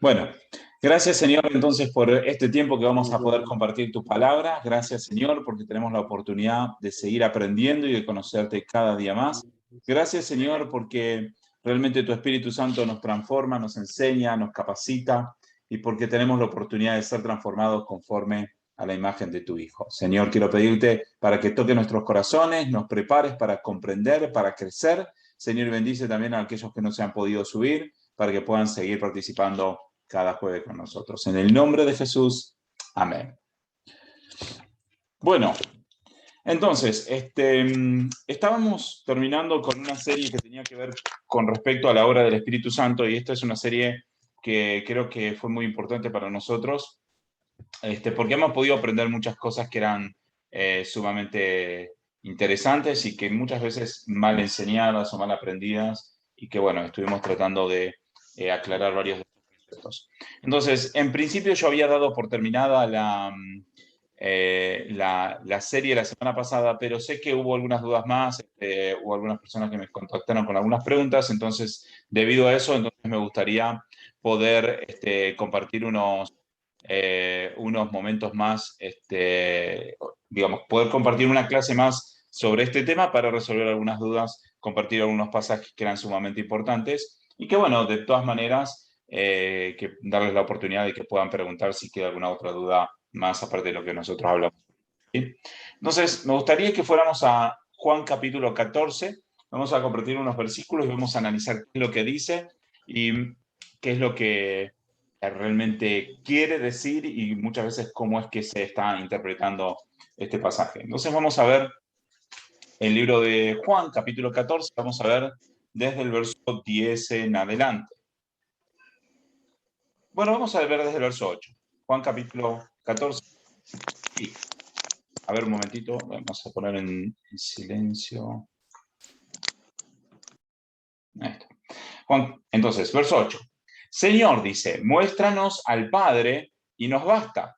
Bueno, gracias Señor entonces por este tiempo que vamos a poder compartir tu palabra. Gracias Señor porque tenemos la oportunidad de seguir aprendiendo y de conocerte cada día más. Gracias Señor porque realmente tu Espíritu Santo nos transforma, nos enseña, nos capacita y porque tenemos la oportunidad de ser transformados conforme a la imagen de tu Hijo. Señor, quiero pedirte para que toque nuestros corazones, nos prepares para comprender, para crecer. Señor, bendice también a aquellos que no se han podido subir para que puedan seguir participando cada jueves con nosotros. En el nombre de Jesús, amén. Bueno, entonces, estábamos terminando con una serie que tenía que ver con respecto a la obra del Espíritu Santo, y esta es una serie que creo que fue muy importante para nosotros, porque hemos podido aprender muchas cosas que eran sumamente interesantes y que muchas veces mal enseñadas o mal aprendidas, y que, bueno, estuvimos tratando de aclarar varios de estos conceptos. Entonces, en principio yo había dado por terminada la serie la semana pasada, pero sé que hubo algunas dudas más, hubo algunas personas que me contactaron con algunas preguntas, entonces, debido a eso, entonces me gustaría poder compartir unos momentos más, digamos, poder compartir una clase más sobre este tema para resolver algunas dudas, compartir algunos pasajes que eran sumamente importantes y que, bueno, de todas maneras, que darles la oportunidad de que puedan preguntar si queda alguna otra duda más aparte de lo que nosotros hablamos. ¿Sí? Entonces, me gustaría que fuéramos a Juan capítulo 14. Vamos a compartir unos versículos y vamos a analizar qué es lo que dice y qué es lo que realmente quiere decir y muchas veces cómo es que se está interpretando este pasaje. Entonces vamos a ver el libro de Juan, capítulo 14, vamos a ver desde el verso 10 en adelante. Bueno, vamos a ver desde el verso 8. Juan capítulo 14. Sí. A ver, un momentito, vamos a poner en silencio. Ahí está. Juan, entonces, verso 8. Señor, dice, muéstranos al Padre y nos basta.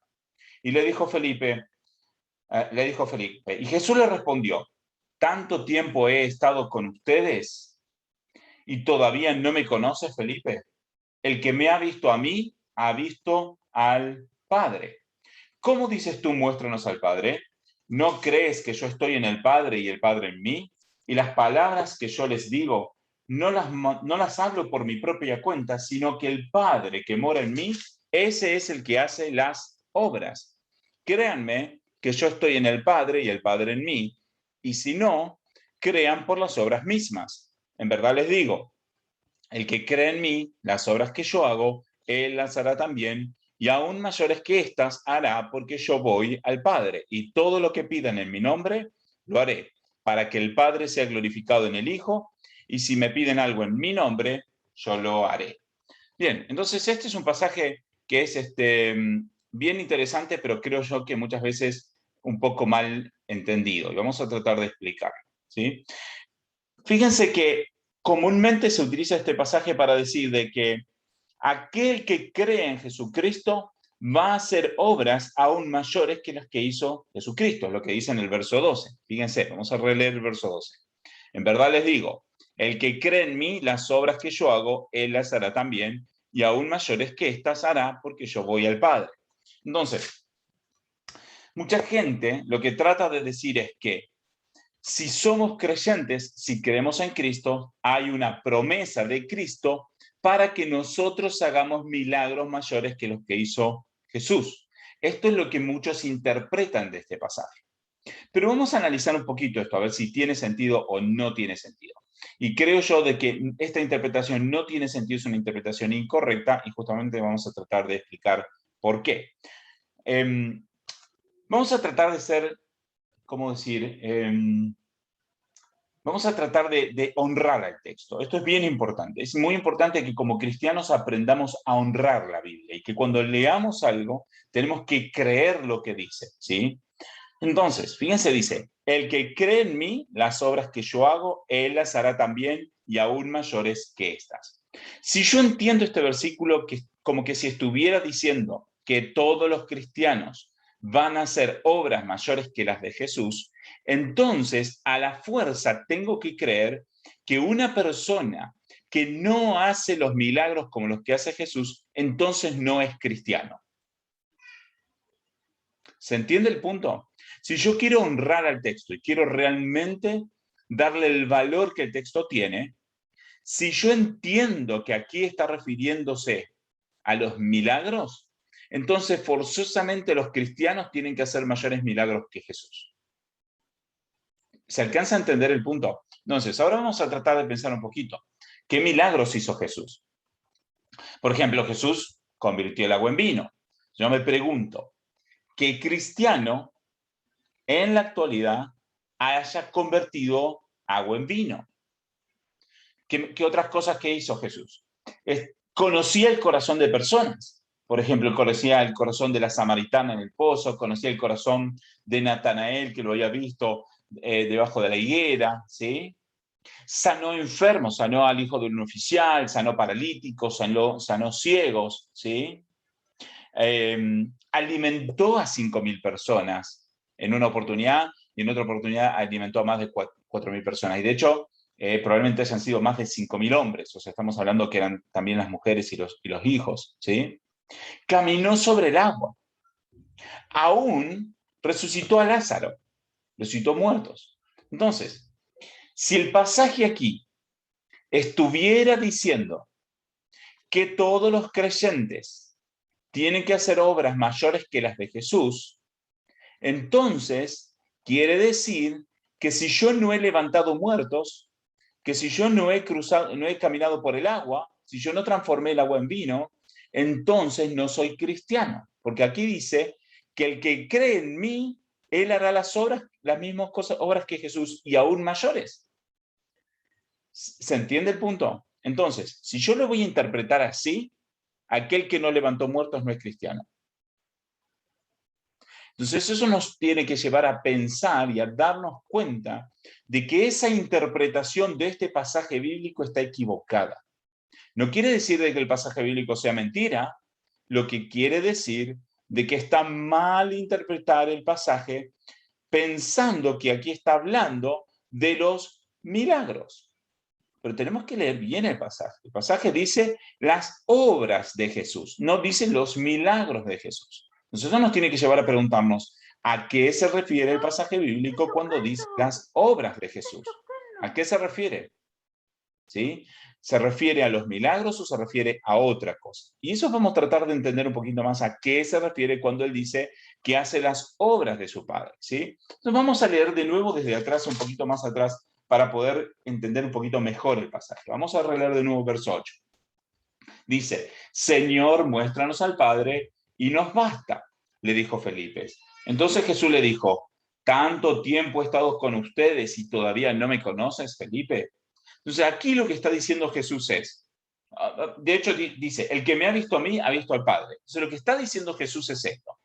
Y le dijo Felipe, y Jesús le respondió, ¿tanto tiempo he estado con ustedes y todavía no me conoces, Felipe? El que me ha visto a mí, ha visto al Padre. ¿Cómo dices tú, muéstranos al Padre? ¿No crees que yo estoy en el Padre y el Padre en mí? Y las palabras que yo les digo, no las hablo por mi propia cuenta, sino que el Padre que mora en mí, ese es el que hace las obras. Créanme que yo estoy en el Padre y el Padre en mí, y si no, crean por las obras mismas. En verdad les digo, el que cree en mí, las obras que yo hago, él las hará también, y aún mayores que estas hará, porque yo voy al Padre, y todo lo que pidan en mi nombre, lo haré, para que el Padre sea glorificado en el Hijo, y si me piden algo en mi nombre, yo lo haré. Bien, entonces este es un pasaje que es bien interesante, pero creo yo que muchas veces un poco mal entendido, y vamos a tratar de explicarlo, ¿sí? Fíjense que comúnmente se utiliza este pasaje para decir de que aquel que cree en Jesucristo va a hacer obras aún mayores que las que hizo Jesucristo, es lo que dice en el verso 12. Fíjense, vamos a releer el verso 12. En verdad les digo, el que cree en mí, las obras que yo hago, él las hará también, y aún mayores que estas hará, porque yo voy al Padre. Entonces, mucha gente lo que trata de decir es que si somos creyentes, si creemos en Cristo, hay una promesa de Cristo para que nosotros hagamos milagros mayores que los que hizo Jesús. Esto es lo que muchos interpretan de este pasaje. Pero vamos a analizar un poquito esto, a ver si tiene sentido o no tiene sentido. Y creo yo de que esta interpretación no tiene sentido, es una interpretación incorrecta, y justamente vamos a tratar de explicar por qué. Vamos a tratar de ser, ¿cómo decir? Vamos a tratar de honrar al texto. Esto es bien importante. Es muy importante que como cristianos aprendamos a honrar la Biblia y que cuando leamos algo tenemos que creer lo que dice, ¿sí? Entonces, fíjense, dice, el que cree en mí, las obras que yo hago, él las hará también y aún mayores que estas. Si yo entiendo este versículo como que si estuviera diciendo que todos los cristianos van a hacer obras mayores que las de Jesús, entonces a la fuerza tengo que creer que una persona que no hace los milagros como los que hace Jesús, entonces no es cristiano. ¿Se entiende el punto? Si yo quiero honrar al texto y quiero realmente darle el valor que el texto tiene, si yo entiendo que aquí está refiriéndose a los milagros, entonces forzosamente los cristianos tienen que hacer mayores milagros que Jesús. ¿Se alcanza a entender el punto? Entonces, ahora vamos a tratar de pensar un poquito. ¿Qué milagros hizo Jesús? Por ejemplo, Jesús convirtió el agua en vino. Yo me pregunto, ¿qué cristiano en la actualidad haya convertido agua en vino? ¿Qué otras cosas que hizo Jesús? Conocía el corazón de personas. Por ejemplo, conocía el corazón de la samaritana en el pozo, conocía el corazón de Natanael, que lo había visto debajo de la higuera, ¿sí? Sanó enfermos, sanó al hijo de un oficial, sanó paralíticos, sanó ciegos, ¿sí? Alimentó a 5.000 personas en una oportunidad, y en otra oportunidad alimentó a más de 4.000 personas. Y de hecho, probablemente hayan sido más de 5.000 hombres, o sea, estamos hablando que eran también las mujeres y los hijos, ¿sí? Caminó sobre el agua. Aún resucitó a Lázaro, resucitó muertos. Entonces, si el pasaje aquí estuviera diciendo que todos los creyentes tienen que hacer obras mayores que las de Jesús, entonces quiere decir que si yo no he levantado muertos, que si yo no he caminado por el agua, si yo no transformé el agua en vino, entonces no soy cristiano. Porque aquí dice que el que cree en mí, él hará las mismas obras que Jesús y aún mayores. ¿Se entiende el punto? Entonces, si yo lo voy a interpretar así, aquel que no levantó muertos no es cristiano. Entonces eso nos tiene que llevar a pensar y a darnos cuenta de que esa interpretación de este pasaje bíblico está equivocada. No quiere decir de que el pasaje bíblico sea mentira, lo que quiere decir de que está mal interpretar el pasaje pensando que aquí está hablando de los milagros. Pero tenemos que leer bien el pasaje. El pasaje dice las obras de Jesús, no dice los milagros de Jesús. Entonces eso nos tiene que llevar a preguntarnos a qué se refiere el pasaje bíblico cuando dice las obras de Jesús. ¿A qué se refiere? ¿Sí? ¿Se refiere a los milagros o se refiere a otra cosa? Y eso vamos a tratar de entender un poquito más a qué se refiere cuando él dice que hace las obras de su Padre, ¿sí? Entonces vamos a leer de nuevo desde atrás, un poquito más atrás, para poder entender un poquito mejor el pasaje. Vamos a releer de nuevo verso 8. Dice, Señor, muéstranos al Padre y nos basta, le dijo Felipe. Entonces Jesús le dijo, ¿tanto tiempo he estado con ustedes y todavía no me conoces, Felipe? Entonces aquí lo que está diciendo Jesús es, de hecho dice, el que me ha visto a mí, ha visto al Padre. Entonces lo que está diciendo Jesús es esto.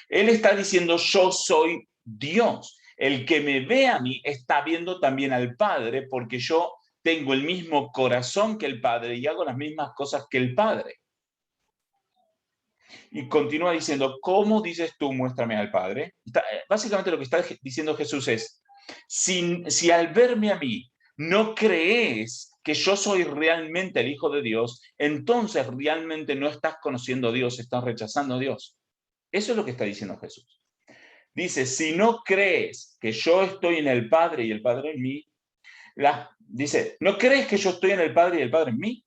Él está diciendo, yo soy Dios. El que me ve a mí está viendo también al Padre, porque yo tengo el mismo corazón que el Padre y hago las mismas cosas que el Padre. Y continúa diciendo, ¿cómo dices tú, muéstrame al Padre? Básicamente lo que está diciendo Jesús es, si al verme a mí no crees que yo soy realmente el Hijo de Dios, entonces realmente no estás conociendo a Dios, estás rechazando a Dios. Eso es lo que está diciendo Jesús. Dice, si no crees que yo estoy en el Padre y el Padre en mí, dice, ¿no crees que yo estoy en el Padre y el Padre en mí?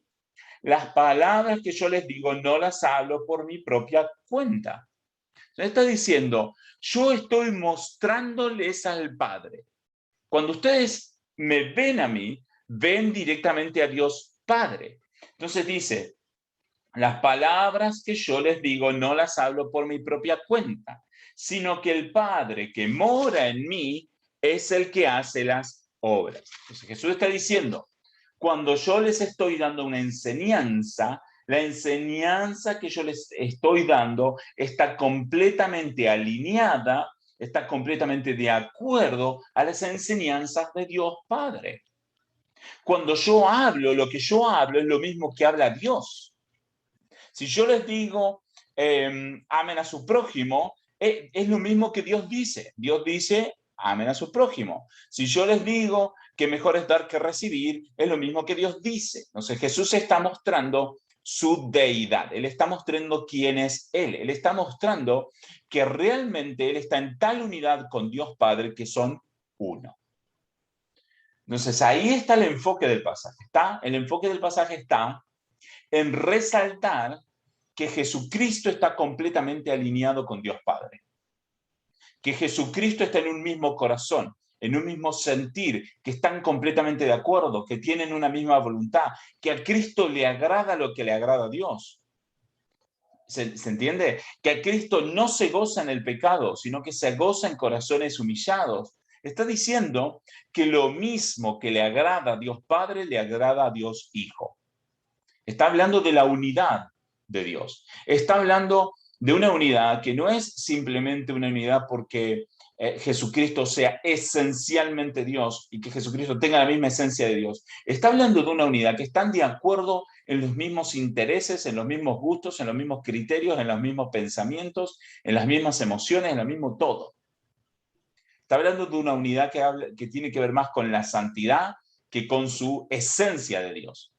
Las palabras que yo les digo no las hablo por mi propia cuenta. Entonces está diciendo, yo estoy mostrándoles al Padre. Cuando ustedes me ven a mí, ven directamente a Dios Padre. Entonces dice, las palabras que yo les digo no las hablo por mi propia cuenta, sino que el Padre que mora en mí es el que hace las obras. Entonces Jesús está diciendo, cuando yo les estoy dando una enseñanza, la enseñanza que yo les estoy dando está completamente alineada, está completamente de acuerdo a las enseñanzas de Dios Padre. Cuando yo hablo, lo que yo hablo es lo mismo que habla Dios. Si yo les digo, amen a su prójimo, es lo mismo que Dios dice. Dios dice, amen a su prójimo. Si yo les digo que mejor es dar que recibir, es lo mismo que Dios dice. Entonces Jesús está mostrando su deidad, Él está mostrando quién es Él está mostrando que realmente Él está en tal unidad con Dios Padre que son uno. Entonces ahí está el enfoque del pasaje. El enfoque del pasaje está en resaltar que Jesucristo está completamente alineado con Dios Padre, que Jesucristo está en un mismo corazón, en un mismo sentir, que están completamente de acuerdo, que tienen una misma voluntad, que a Cristo le agrada lo que le agrada a Dios. ¿Se entiende? Que a Cristo no se goza en el pecado, sino que se goza en corazones humillados. Está diciendo que lo mismo que le agrada a Dios Padre, le agrada a Dios Hijo. Está hablando de la unidad de Dios. Está hablando de una unidad que no es simplemente una unidad porque Jesucristo sea esencialmente Dios y que Jesucristo tenga la misma esencia de Dios. Está hablando de una unidad que están de acuerdo en los mismos intereses, en los mismos gustos, en los mismos criterios, en los mismos pensamientos, en las mismas emociones, en lo mismo todo. Está hablando de una unidad que tiene que ver más con la santidad que con su esencia de Dios.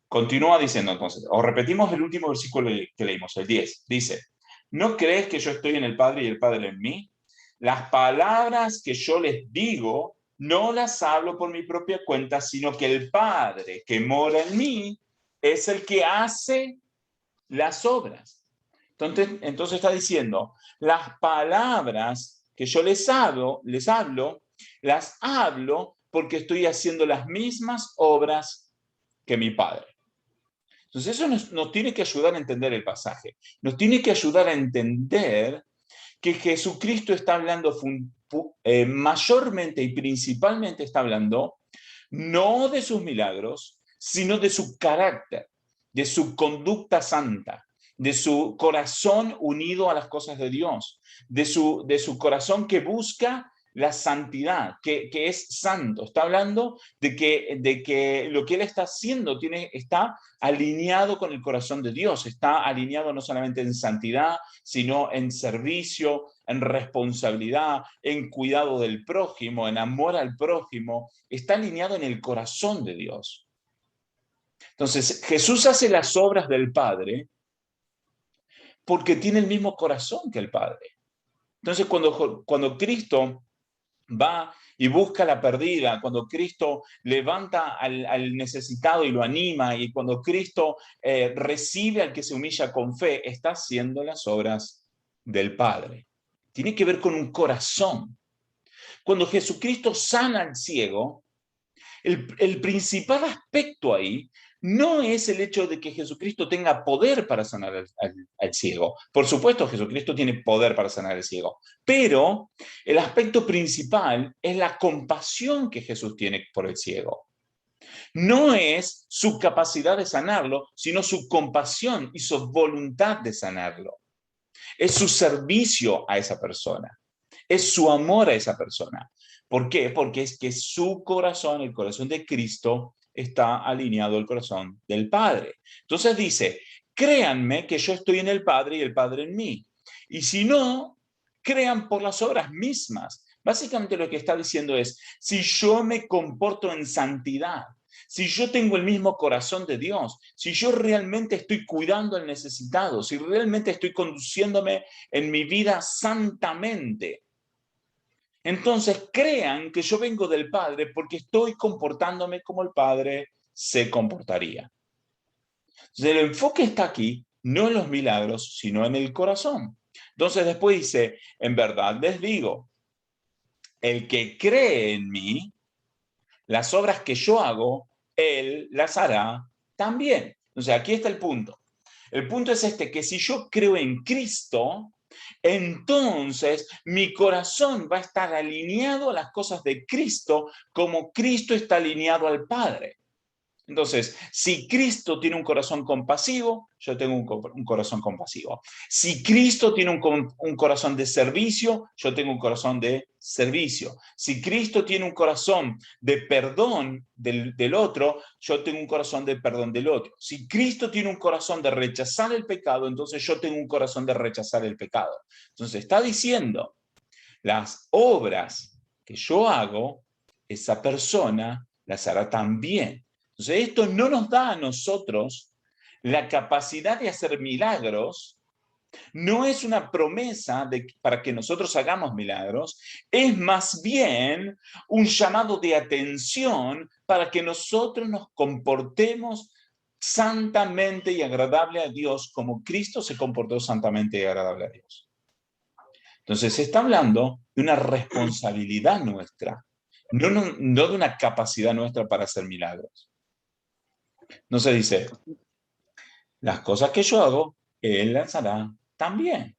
Continúa diciendo entonces, o repetimos el último versículo que leímos, el 10. Dice, ¿no crees que yo estoy en el Padre y el Padre en mí? Las palabras que yo les digo no las hablo por mi propia cuenta, sino que el Padre que mora en mí es el que hace las obras. Entonces está diciendo, las palabras que yo les hablo, las hablo porque estoy haciendo las mismas obras que mi Padre. Entonces eso nos tiene que ayudar a entender el pasaje. Nos tiene que ayudar a entender que Jesucristo está hablando mayormente y principalmente está hablando no de sus milagros, sino de su carácter, de su conducta santa, de su corazón unido a las cosas de Dios, de su corazón que busca la santidad, que es santo. Está hablando de que lo que él está haciendo está alineado con el corazón de Dios, está alineado no solamente en santidad, sino en servicio, en responsabilidad, en cuidado del prójimo, en amor al prójimo, está alineado en el corazón de Dios. Entonces, Jesús hace las obras del Padre porque tiene el mismo corazón que el Padre. Entonces, cuando Cristo va y busca a la perdida, cuando Cristo levanta al necesitado y lo anima, y cuando Cristo recibe al que se humilla con fe, está haciendo las obras del Padre. Tiene que ver con un corazón. Cuando Jesucristo sana al ciego, el principal aspecto ahí no es el hecho de que Jesucristo tenga poder para sanar al ciego. Por supuesto, Jesucristo tiene poder para sanar al ciego, pero el aspecto principal es la compasión que Jesús tiene por el ciego. No es su capacidad de sanarlo, sino su compasión y su voluntad de sanarlo. Es su servicio a esa persona. Es su amor a esa persona. ¿Por qué? Porque es que su corazón, el corazón de Cristo, está alineado al corazón del Padre. Entonces dice, créanme que yo estoy en el Padre y el Padre en mí. Y si no, crean por las obras mismas. Básicamente lo que está diciendo es, si yo me comporto en santidad, si yo tengo el mismo corazón de Dios, si yo realmente estoy cuidando al necesitado, si realmente estoy conduciéndome en mi vida santamente, entonces crean que yo vengo del Padre porque estoy comportándome como el Padre se comportaría. Entonces el enfoque está aquí, no en los milagros, sino en el corazón. Entonces después dice, en verdad les digo, el que cree en mí, las obras que yo hago, él las hará también. O sea, aquí está el punto. El punto es que si yo creo en Cristo, entonces mi corazón va a estar alineado a las cosas de Cristo como Cristo está alineado al Padre. Entonces, si Cristo tiene un corazón compasivo, yo tengo un corazón compasivo. Si Cristo tiene un corazón de servicio, yo tengo un corazón de servicio. Si Cristo tiene un corazón de perdón del otro, yo tengo un corazón de perdón del otro. Si Cristo tiene un corazón de rechazar el pecado, entonces yo tengo un corazón de rechazar el pecado. Entonces está diciendo las obras que yo hago, esa persona las hará también. Entonces, esto no nos da a nosotros la capacidad de hacer milagros. No es una promesa para que nosotros hagamos milagros, es más bien un llamado de atención para que nosotros nos comportemos santamente y agradable a Dios como Cristo se comportó santamente y agradable a Dios. Entonces se está hablando de una responsabilidad nuestra, no de una capacidad nuestra para hacer milagros. No se dice, las cosas que yo hago, Él las hará también.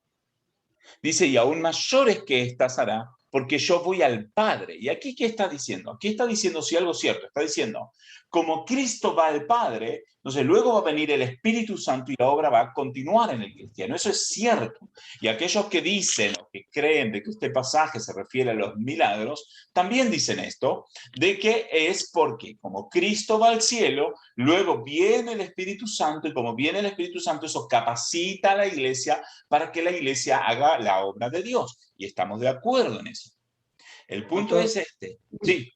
Dice, y aún mayores que estas hará, porque yo voy al Padre. ¿Y aquí qué está diciendo? Aquí está diciendo, si algo cierto, está diciendo, como Cristo va al Padre, entonces luego va a venir el Espíritu Santo y la obra va a continuar en el cristiano. Eso es cierto. Y aquellos que dicen o que creen de que este pasaje se refiere a los milagros, también dicen esto, de que es porque como Cristo va al cielo, luego viene el Espíritu Santo y como viene el Espíritu Santo, eso capacita a la iglesia para que la iglesia haga la obra de Dios. Y estamos de acuerdo en eso. El punto Pastor, es este. Sí.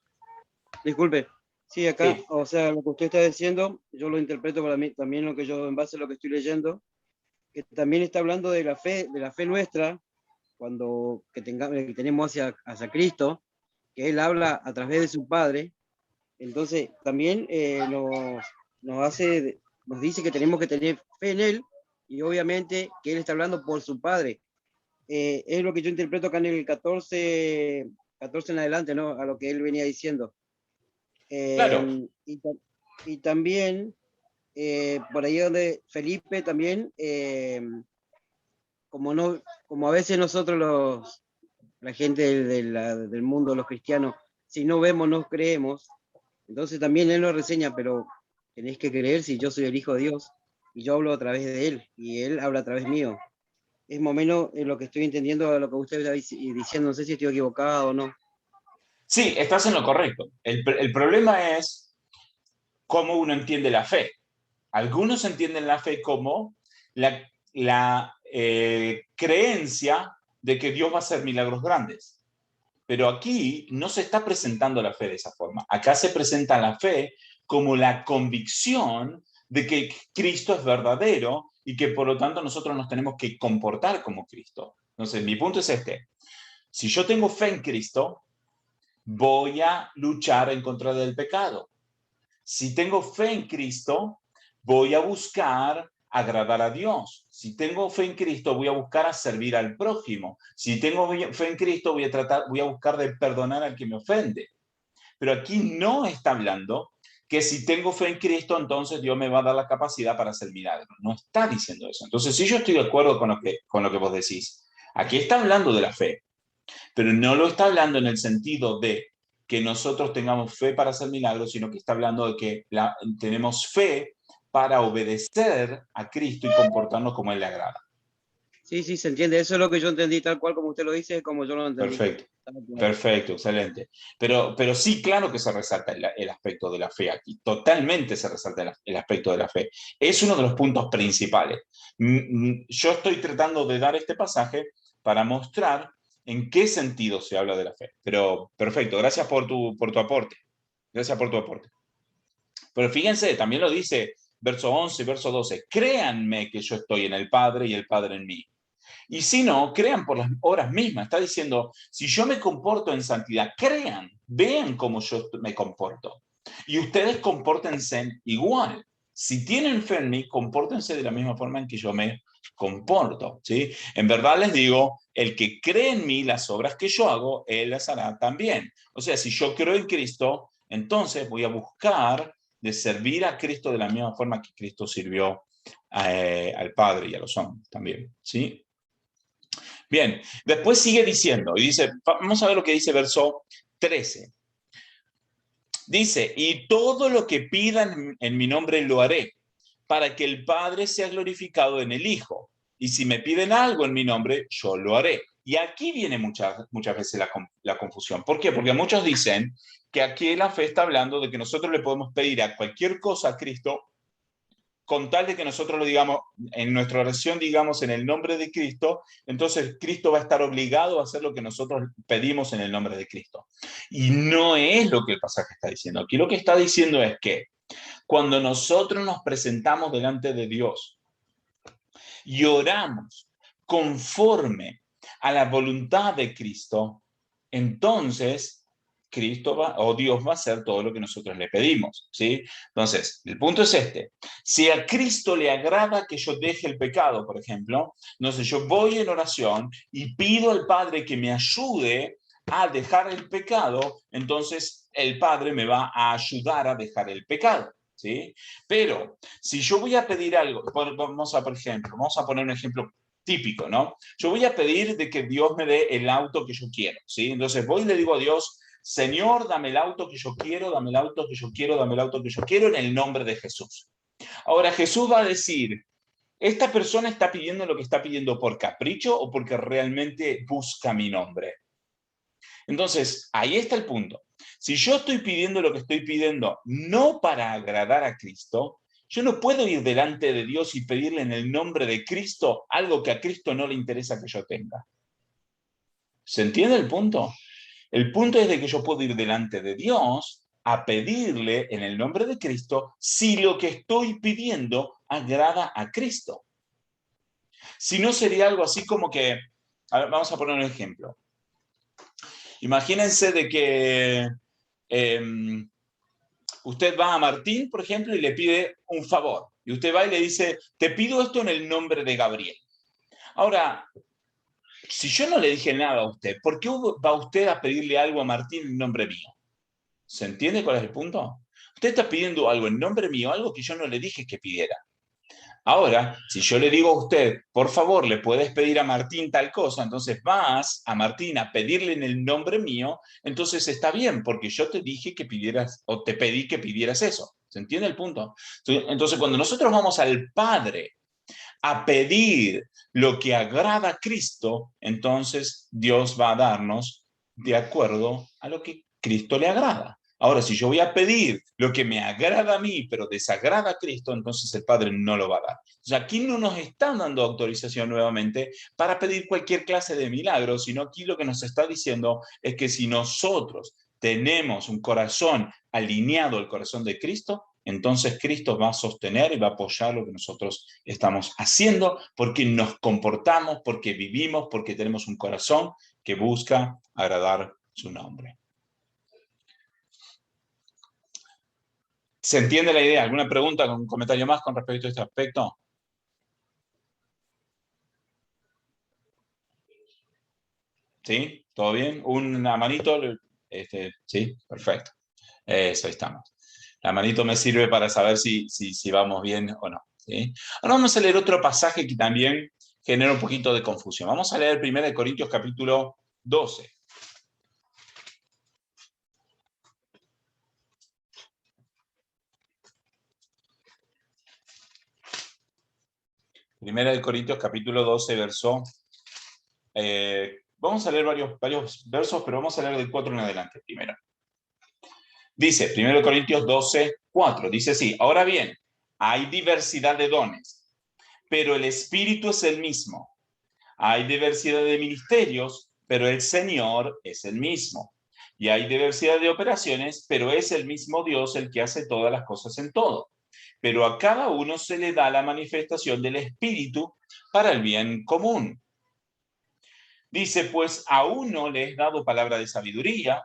disculpe. Sí, acá, Sí. o sea, lo que usted está diciendo, yo lo interpreto para mí, también lo que yo, en base a lo que estoy leyendo, que también está hablando de la fe nuestra, cuando que tenemos hacia Cristo, que Él habla a través de su Padre. Entonces, también nos dice que tenemos que tener fe en Él, y obviamente que Él está hablando por su Padre. Es lo que yo interpreto acá en el 14 en adelante, ¿no? A lo que él venía diciendo. Claro. Y también, por ahí donde Felipe también, como a veces nosotros la gente del mundo, los cristianos, si no vemos, no creemos. Entonces también él nos reseña, pero tenéis que creer si yo soy el Hijo de Dios y yo hablo a través de él y él habla a través mío. Es más o menos lo que estoy entendiendo de lo que usted está diciendo, no sé si estoy equivocado o no. Sí, estás en lo correcto. El problema es cómo uno entiende la fe. Algunos entienden la fe como la creencia de que Dios va a hacer milagros grandes. Pero aquí no se está presentando la fe de esa forma. Acá se presenta la fe como la convicción de que Cristo es verdadero y que por lo tanto nosotros nos tenemos que comportar como Cristo. Entonces, mi punto es este. Si yo tengo fe en Cristo, voy a luchar en contra del pecado. Si tengo fe en Cristo, voy a buscar agradar a Dios. Si tengo fe en Cristo, voy a buscar a servir al prójimo. Si tengo fe en Cristo, voy a buscar de perdonar al que me ofende. Pero aquí no está hablando que si tengo fe en Cristo, entonces Dios me va a dar la capacidad para hacer milagros. No está diciendo eso. Entonces, sí, yo estoy de acuerdo con lo que vos decís. Aquí está hablando de la fe, pero no lo está hablando en el sentido de que nosotros tengamos fe para hacer milagros, sino que está hablando de que tenemos fe para obedecer a Cristo y comportarnos como Él le agrada. Sí, sí, se entiende. Eso es lo que yo entendí, tal cual como usted lo dice, como yo lo entendí. Perfecto, perfecto, excelente. Pero sí, claro que se resalta el aspecto de la fe aquí, totalmente se resalta el aspecto de la fe. Es uno de los puntos principales. Yo estoy tratando de dar este pasaje para mostrar en qué sentido se habla de la fe. Pero perfecto, gracias por tu aporte. Gracias por tu aporte. Pero fíjense, también lo dice verso 11, verso 12. Créanme que yo estoy en el Padre y el Padre en mí. Y si no, crean por las obras mismas. Está diciendo, si yo me comporto en santidad, crean, vean cómo yo me comporto. Y ustedes compórtense igual. Si tienen fe en mí, compórtense de la misma forma en que yo me comporto. ¿Sí? En verdad les digo, el que cree en mí, las obras que yo hago, él las hará también. O sea, si yo creo en Cristo, entonces voy a buscar de servir a Cristo de la misma forma que Cristo sirvió al Padre y a los hombres también. ¿Sí? Bien, después sigue diciendo, y dice, vamos a ver lo que dice verso 13. Dice, y todo lo que pidan en mi nombre lo haré, para que el Padre sea glorificado en el Hijo. Y si me piden algo en mi nombre, yo lo haré. Y aquí viene muchas veces la confusión. ¿Por qué? Porque muchos dicen que aquí la fe está hablando de que nosotros le podemos pedir a cualquier cosa a Cristo con tal de que nosotros lo digamos, en nuestra oración digamos en el nombre de Cristo, entonces Cristo va a estar obligado a hacer lo que nosotros pedimos en el nombre de Cristo. Y no es lo que el pasaje está diciendo. Aquí lo que está diciendo es que cuando nosotros nos presentamos delante de Dios y oramos conforme a la voluntad de Cristo, entonces Cristo va, o Dios va a hacer todo lo que nosotros le pedimos, ¿sí? Entonces, el punto es este. Si a Cristo le agrada que yo deje el pecado, por ejemplo, entonces yo voy en oración y pido al Padre que me ayude a dejar el pecado, entonces el Padre me va a ayudar a dejar el pecado, ¿sí? Pero si yo voy a pedir algo, vamos a poner un ejemplo típico, ¿no? Yo voy a pedir de que Dios me dé el auto que yo quiero, ¿sí? Entonces voy y le digo a Dios, Señor, dame el auto que yo quiero, dame el auto que yo quiero, dame el auto que yo quiero, en el nombre de Jesús. Ahora Jesús va a decir, ¿esta persona está pidiendo lo que está pidiendo por capricho o porque realmente busca mi nombre? Entonces, ahí está el punto. Si yo estoy pidiendo lo que estoy pidiendo no para agradar a Cristo, yo no puedo ir delante de Dios y pedirle en el nombre de Cristo algo que a Cristo no le interesa que yo tenga. ¿Se entiende el punto? El punto es de que yo puedo ir delante de Dios a pedirle en el nombre de Cristo si lo que estoy pidiendo agrada a Cristo. Si no, sería algo así como que, a ver, vamos a poner un ejemplo. Imagínense de que usted va a Martín, por ejemplo, y le pide un favor. Y usted va y le dice, te pido esto en el nombre de Gabriel. Ahora, si yo no le dije nada a usted, ¿por qué va usted a pedirle algo a Martín en nombre mío? ¿Se entiende cuál es el punto? Usted está pidiendo algo en nombre mío, algo que yo no le dije que pidiera. Ahora, si yo le digo a usted, por favor, le puedes pedir a Martín tal cosa, entonces vas a Martín a pedirle en el nombre mío, entonces está bien, porque yo te dije que pidieras, o te pedí que pidieras eso. ¿Se entiende el punto? Entonces, cuando nosotros vamos al Padre a pedir lo que agrada a Cristo, entonces Dios va a darnos de acuerdo a lo que Cristo le agrada. Ahora, si yo voy a pedir lo que me agrada a mí, pero desagrada a Cristo, entonces el Padre no lo va a dar. O sea, aquí no nos están dando autorización nuevamente para pedir cualquier clase de milagro, sino aquí lo que nos está diciendo es que si nosotros tenemos un corazón alineado al corazón de Cristo, entonces Cristo va a sostener y va a apoyar lo que nosotros estamos haciendo, porque nos comportamos, porque vivimos, porque tenemos un corazón que busca agradar su nombre. ¿Se entiende la idea? ¿Alguna pregunta, algún comentario más con respecto a este aspecto? ¿Sí? ¿Todo bien? ¿Una manito? Sí, perfecto. Eso, ahí estamos. La manito me sirve para saber si vamos bien o no. ¿Sí? Ahora vamos a leer otro pasaje que también genera un poquito de confusión. Vamos a leer 1 Corintios capítulo 12. Primera de Corintios capítulo 12, verso... vamos a leer varios versos, pero vamos a leer del 4 en adelante primero. Dice, 1 Corintios 12, 4, dice así, ahora bien, hay diversidad de dones, pero el Espíritu es el mismo. Hay diversidad de ministerios, pero el Señor es el mismo. Y hay diversidad de operaciones, pero es el mismo Dios el que hace todas las cosas en todo. Pero a cada uno se le da la manifestación del Espíritu para el bien común. Dice, pues a uno le es dado palabra de sabiduría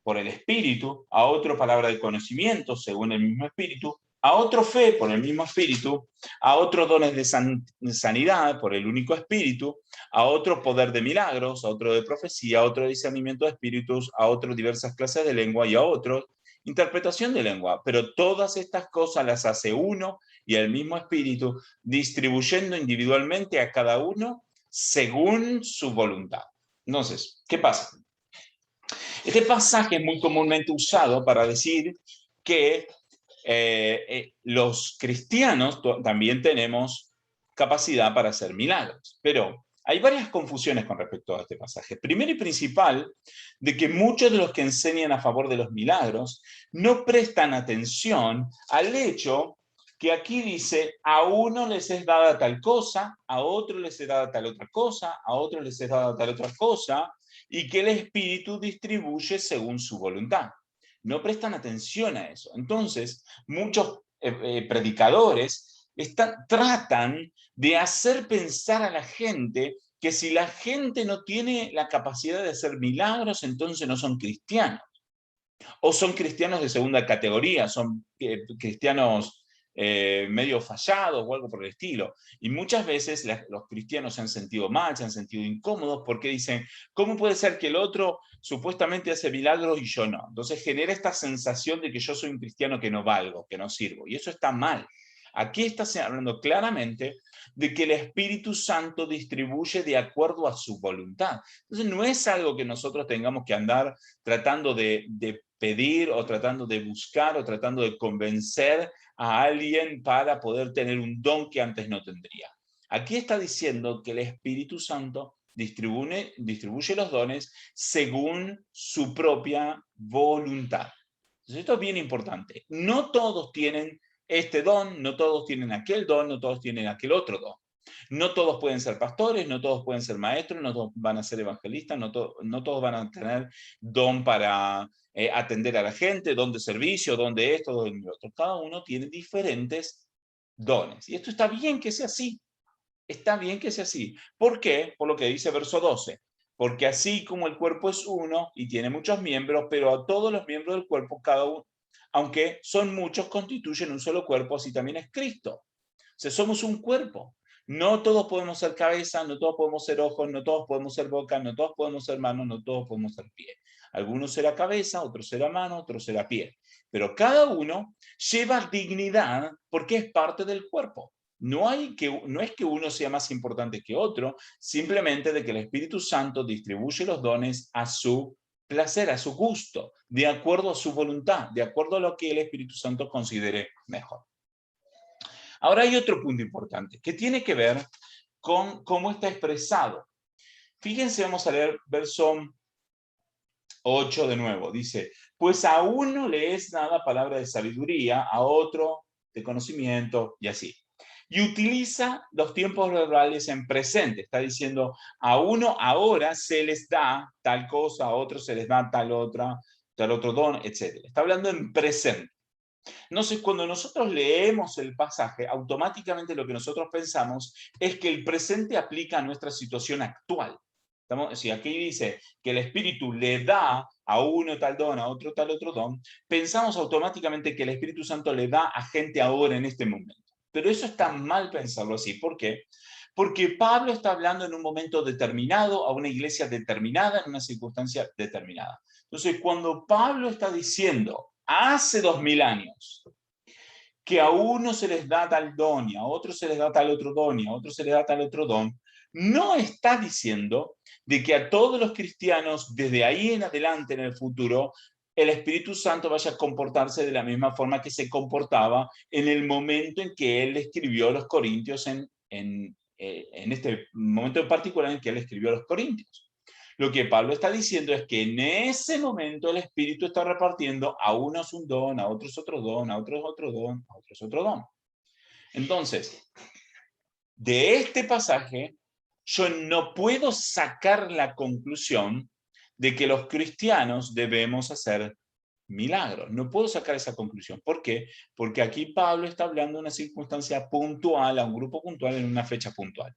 por el Espíritu, a otro palabra de conocimiento según el mismo Espíritu, a otro fe por el mismo Espíritu, a otro dones de sanidad por el único Espíritu, a otro poder de milagros, a otro de profecía, a otro discernimiento de espíritus, a otro diversas clases de lengua y a otro interpretación de lengua. Pero todas estas cosas las hace uno y el mismo Espíritu, distribuyendo individualmente a cada uno según su voluntad. Entonces, ¿qué pasa? Este pasaje es muy comúnmente usado para decir que los cristianos también tenemos capacidad para hacer milagros, pero hay varias confusiones con respecto a este pasaje. Primero y principal, de que muchos de los que enseñan a favor de los milagros no prestan atención al hecho que aquí dice, a uno les es dada tal cosa, a otro les es dada tal otra cosa, a otro les es dada tal otra cosa, y que el Espíritu distribuye según su voluntad. No prestan atención a eso. Entonces, muchos predicadores tratan de hacer pensar a la gente que si la gente no tiene la capacidad de hacer milagros, entonces no son cristianos. O son cristianos de segunda categoría, son cristianos medio fallados o algo por el estilo. Y muchas veces los cristianos se han sentido mal, se han sentido incómodos porque dicen, ¿cómo puede ser que el otro supuestamente hace milagros y yo no? Entonces genera esta sensación de que yo soy un cristiano que no valgo, que no sirvo. Y eso está mal. Aquí está hablando claramente de que el Espíritu Santo distribuye de acuerdo a su voluntad. Entonces no es algo que nosotros tengamos que andar tratando de pedir o tratando de buscar o tratando de convencer a alguien para poder tener un don que antes no tendría. Aquí está diciendo que el Espíritu Santo distribuye los dones según su propia voluntad. Entonces esto es bien importante. No todos tienen este don, no todos tienen aquel don, no todos tienen aquel otro don. No todos pueden ser pastores, no todos pueden ser maestros, no todos van a ser evangelistas, no todos van a tener don para atender a la gente, don de servicio, don de esto, don de otro. Cada uno tiene diferentes dones. Y esto está bien que sea así. Está bien que sea así. ¿Por qué? Por lo que dice verso 12. Porque así como el cuerpo es uno y tiene muchos miembros, pero a todos los miembros del cuerpo, cada uno, aunque son muchos, constituyen un solo cuerpo, así también es Cristo. O sea, somos un cuerpo. No todos podemos ser cabeza, no todos podemos ser ojos, no todos podemos ser boca, no todos podemos ser manos, no todos podemos ser pie. Algunos será cabeza, otros será mano, otros será pie. Pero cada uno lleva dignidad porque es parte del cuerpo. No es que uno sea más importante que otro, simplemente de que el Espíritu Santo distribuye los dones a su placer, a su gusto, de acuerdo a su voluntad, de acuerdo a lo que el Espíritu Santo considere mejor. Ahora hay otro punto importante que tiene que ver con cómo está expresado. Fíjense, vamos a leer verso 8 de nuevo. Dice, pues a uno le es dada palabra de sabiduría, a otro de conocimiento y así. Y utiliza los tiempos verbales en presente. Está diciendo, a uno ahora se les da tal cosa, a otro se les da tal otro don, etc. Está hablando en presente. Entonces, cuando nosotros leemos el pasaje, automáticamente lo que nosotros pensamos es que el presente aplica a nuestra situación actual. Si aquí dice que el Espíritu le da a uno tal don, a otro tal otro don, pensamos automáticamente que el Espíritu Santo le da a gente ahora en este momento. Pero eso está mal pensarlo así. ¿Por qué? Porque Pablo está hablando en un momento determinado, a una iglesia determinada, en una circunstancia determinada. Entonces, cuando Pablo está diciendo, hace 2000 años, que a uno se les da tal don y a otro se les da tal otro don y a otro se les da tal otro don, no está diciendo de que a todos los cristianos desde ahí en adelante en el futuro el Espíritu Santo vaya a comportarse de la misma forma que se comportaba en el momento en que él escribió a los Corintios, en este momento en particular en que él escribió a los Corintios. Lo que Pablo está diciendo es que en ese momento el Espíritu está repartiendo a unos un don, a otros otro don, a otros otro don, a otros otro don. Entonces, de este pasaje, yo no puedo sacar la conclusión de que los cristianos debemos hacer milagros. No puedo sacar esa conclusión. ¿Por qué? Porque aquí Pablo está hablando de una circunstancia puntual, a un grupo puntual, en una fecha puntual.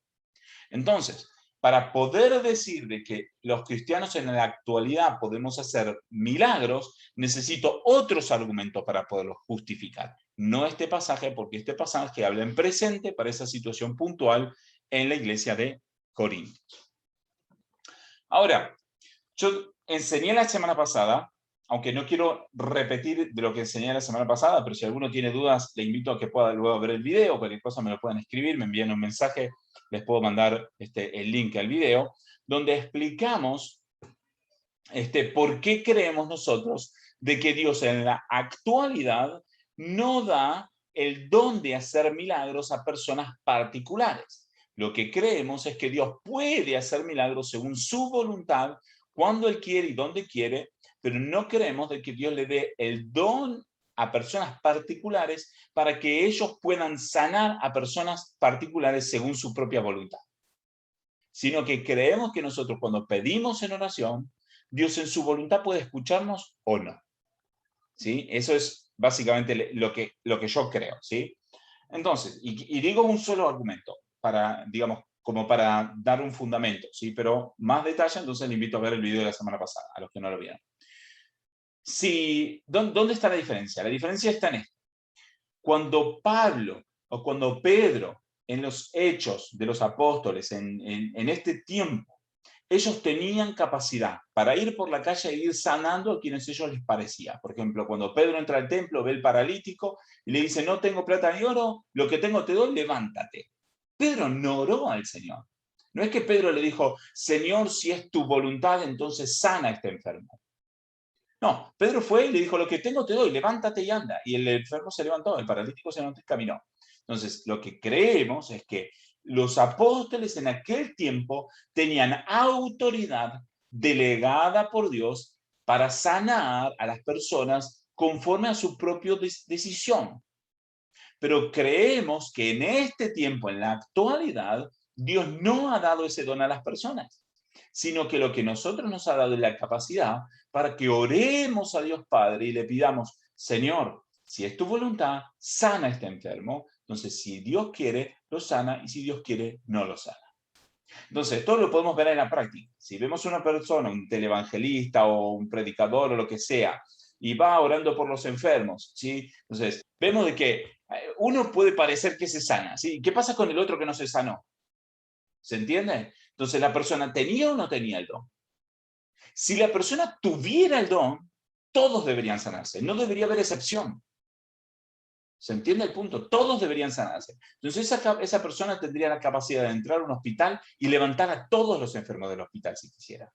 Entonces, para poder decir de que los cristianos en la actualidad podemos hacer milagros, necesito otros argumentos para poderlos justificar. No este pasaje, porque este pasaje habla en presente para esa situación puntual en la iglesia de Corintios. Ahora, yo enseñé la semana pasada, aunque no quiero repetir de lo que enseñé la semana pasada, pero si alguno tiene dudas, le invito a que pueda luego ver el video, cualquier cosa me lo puedan escribir, me envían un mensaje, les puedo mandar el link al video, donde explicamos por qué creemos nosotros de que Dios en la actualidad no da el don de hacer milagros a personas particulares. Lo que creemos es que Dios puede hacer milagros según su voluntad, cuando Él quiere y donde quiere, pero no creemos de que Dios le dé el don a personas particulares para que ellos puedan sanar a personas particulares según su propia voluntad. Sino que creemos que nosotros cuando pedimos en oración, Dios en su voluntad puede escucharnos o no. ¿Sí? Eso es básicamente lo que yo creo. ¿Sí? Entonces, y digo un solo argumento, para, digamos, como para dar un fundamento, ¿sí? Pero más detalle, entonces le invito a ver el video de la semana pasada, a los que no lo vieron. ¿Dónde está la diferencia? La diferencia está en esto. Cuando Pablo o cuando Pedro, en los hechos de los apóstoles, en este tiempo, ellos tenían capacidad para ir por la calle e ir sanando a quienes ellos les parecía. Por ejemplo, cuando Pedro entra al templo, ve el paralítico y le dice, no tengo plata ni oro, lo que tengo te doy, levántate. Pedro no oró al Señor. No es que Pedro le dijo, Señor, si es tu voluntad, entonces sana a este enfermo. No, Pedro fue y le dijo, lo que tengo te doy, levántate y anda. Y el enfermo se levantó, el paralítico se levantó y caminó. Entonces, lo que creemos es que los apóstoles en aquel tiempo tenían autoridad delegada por Dios para sanar a las personas conforme a su propia decisión. Pero creemos que en este tiempo, en la actualidad, Dios no ha dado ese don a las personas, sino que lo que nosotros nos ha dado es la capacidad para que oremos a Dios Padre y le pidamos, Señor, si es tu voluntad, sana a este enfermo. Entonces, si Dios quiere, lo sana, y si Dios quiere, no lo sana. Entonces, esto lo podemos ver en la práctica. Si vemos una persona, un televangelista o un predicador o lo que sea, y va orando por los enfermos, ¿sí? Entonces, vemos de que uno puede parecer que se sana, ¿sí? ¿Qué pasa con el otro que no se sanó? ¿Se entiende? Entonces, ¿la persona tenía o no tenía el don? Si la persona tuviera el don, todos deberían sanarse, no debería haber excepción. ¿Se entiende el punto? Todos deberían sanarse. Entonces, esa persona tendría la capacidad de entrar a un hospital y levantar a todos los enfermos del hospital si quisiera.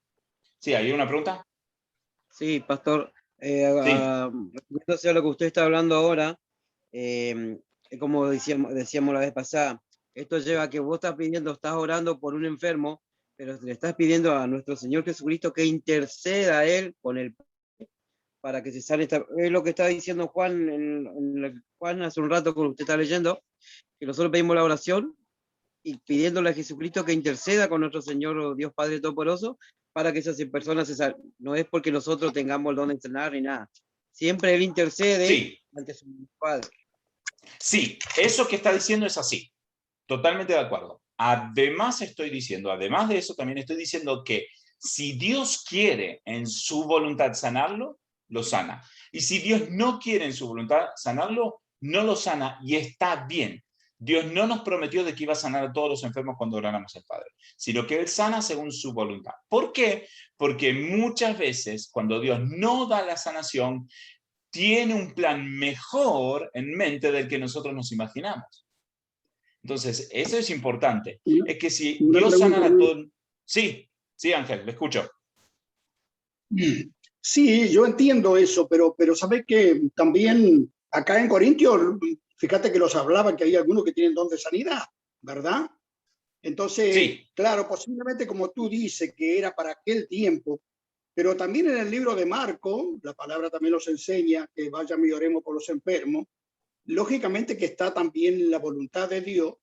¿Sí? ¿Hay una pregunta? Sí, pastor. Sí. Refiriéndose a lo que usted está hablando ahora, como decíamos la vez pasada, esto lleva a que vos estás orando por un enfermo, pero le estás pidiendo a nuestro Señor Jesucristo que interceda a Él con el para que se sane. Es lo que está diciendo Juan, Juan hace un rato cuando usted está leyendo, que nosotros pedimos la oración y pidiéndole a Jesucristo que interceda con nuestro Señor Dios Padre Todopoderoso para que esas personas se salven. No es porque nosotros tengamos el don de sanar ni nada. Siempre Él intercede Sí, ante su Padre. sí, eso que está diciendo es así. Totalmente de acuerdo. Además de eso, también estoy diciendo que si Dios quiere en su voluntad sanarlo, lo sana. Y si Dios no quiere en su voluntad sanarlo, no lo sana y está bien. Dios no nos prometió de que iba a sanar a todos los enfermos cuando oráramos al Padre, sino que Él sana según su voluntad. ¿Por qué? Porque muchas veces cuando Dios no da la sanación, tiene un plan mejor en mente del que nosotros nos imaginamos. Entonces, eso es importante. Una, Es que si una Dios pregunta sanara a muy... todo... Sí, sí, Ángel, le escucho. Sí, yo entiendo eso, pero sabes que también acá en Corintios, fíjate que los hablaban que hay algunos que tienen don de sanidad, ¿verdad? Entonces, Sí, claro, posiblemente como tú dices que era para aquel tiempo, pero también en el libro de Marco, la palabra también nos enseña que vayan y oremos por los enfermos. Lógicamente que está también la voluntad de Dios,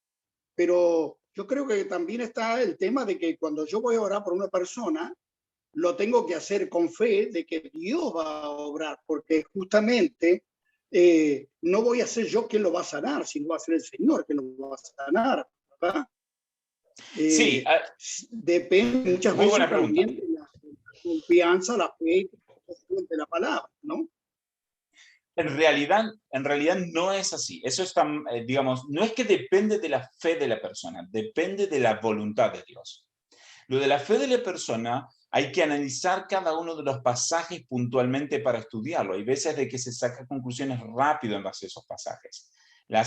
pero yo creo que también está el tema de que cuando yo voy a orar por una persona, lo tengo que hacer con fe de que Dios va a obrar, porque justamente no voy a ser yo quien lo va a sanar, sino va a ser el Señor quien lo va a sanar, ¿verdad? sí, Eh, Depende muchas muy buena veces pregunta. también de la confianza, la fe de la palabra, ¿no? En realidad no es así. Eso está, digamos, no es que depende de la fe de la persona, depende de la voluntad de Dios. Lo de la fe de la persona hay que analizar cada uno de los pasajes puntualmente para estudiarlo. Hay veces de que se sacan conclusiones rápido en base a esos pasajes. La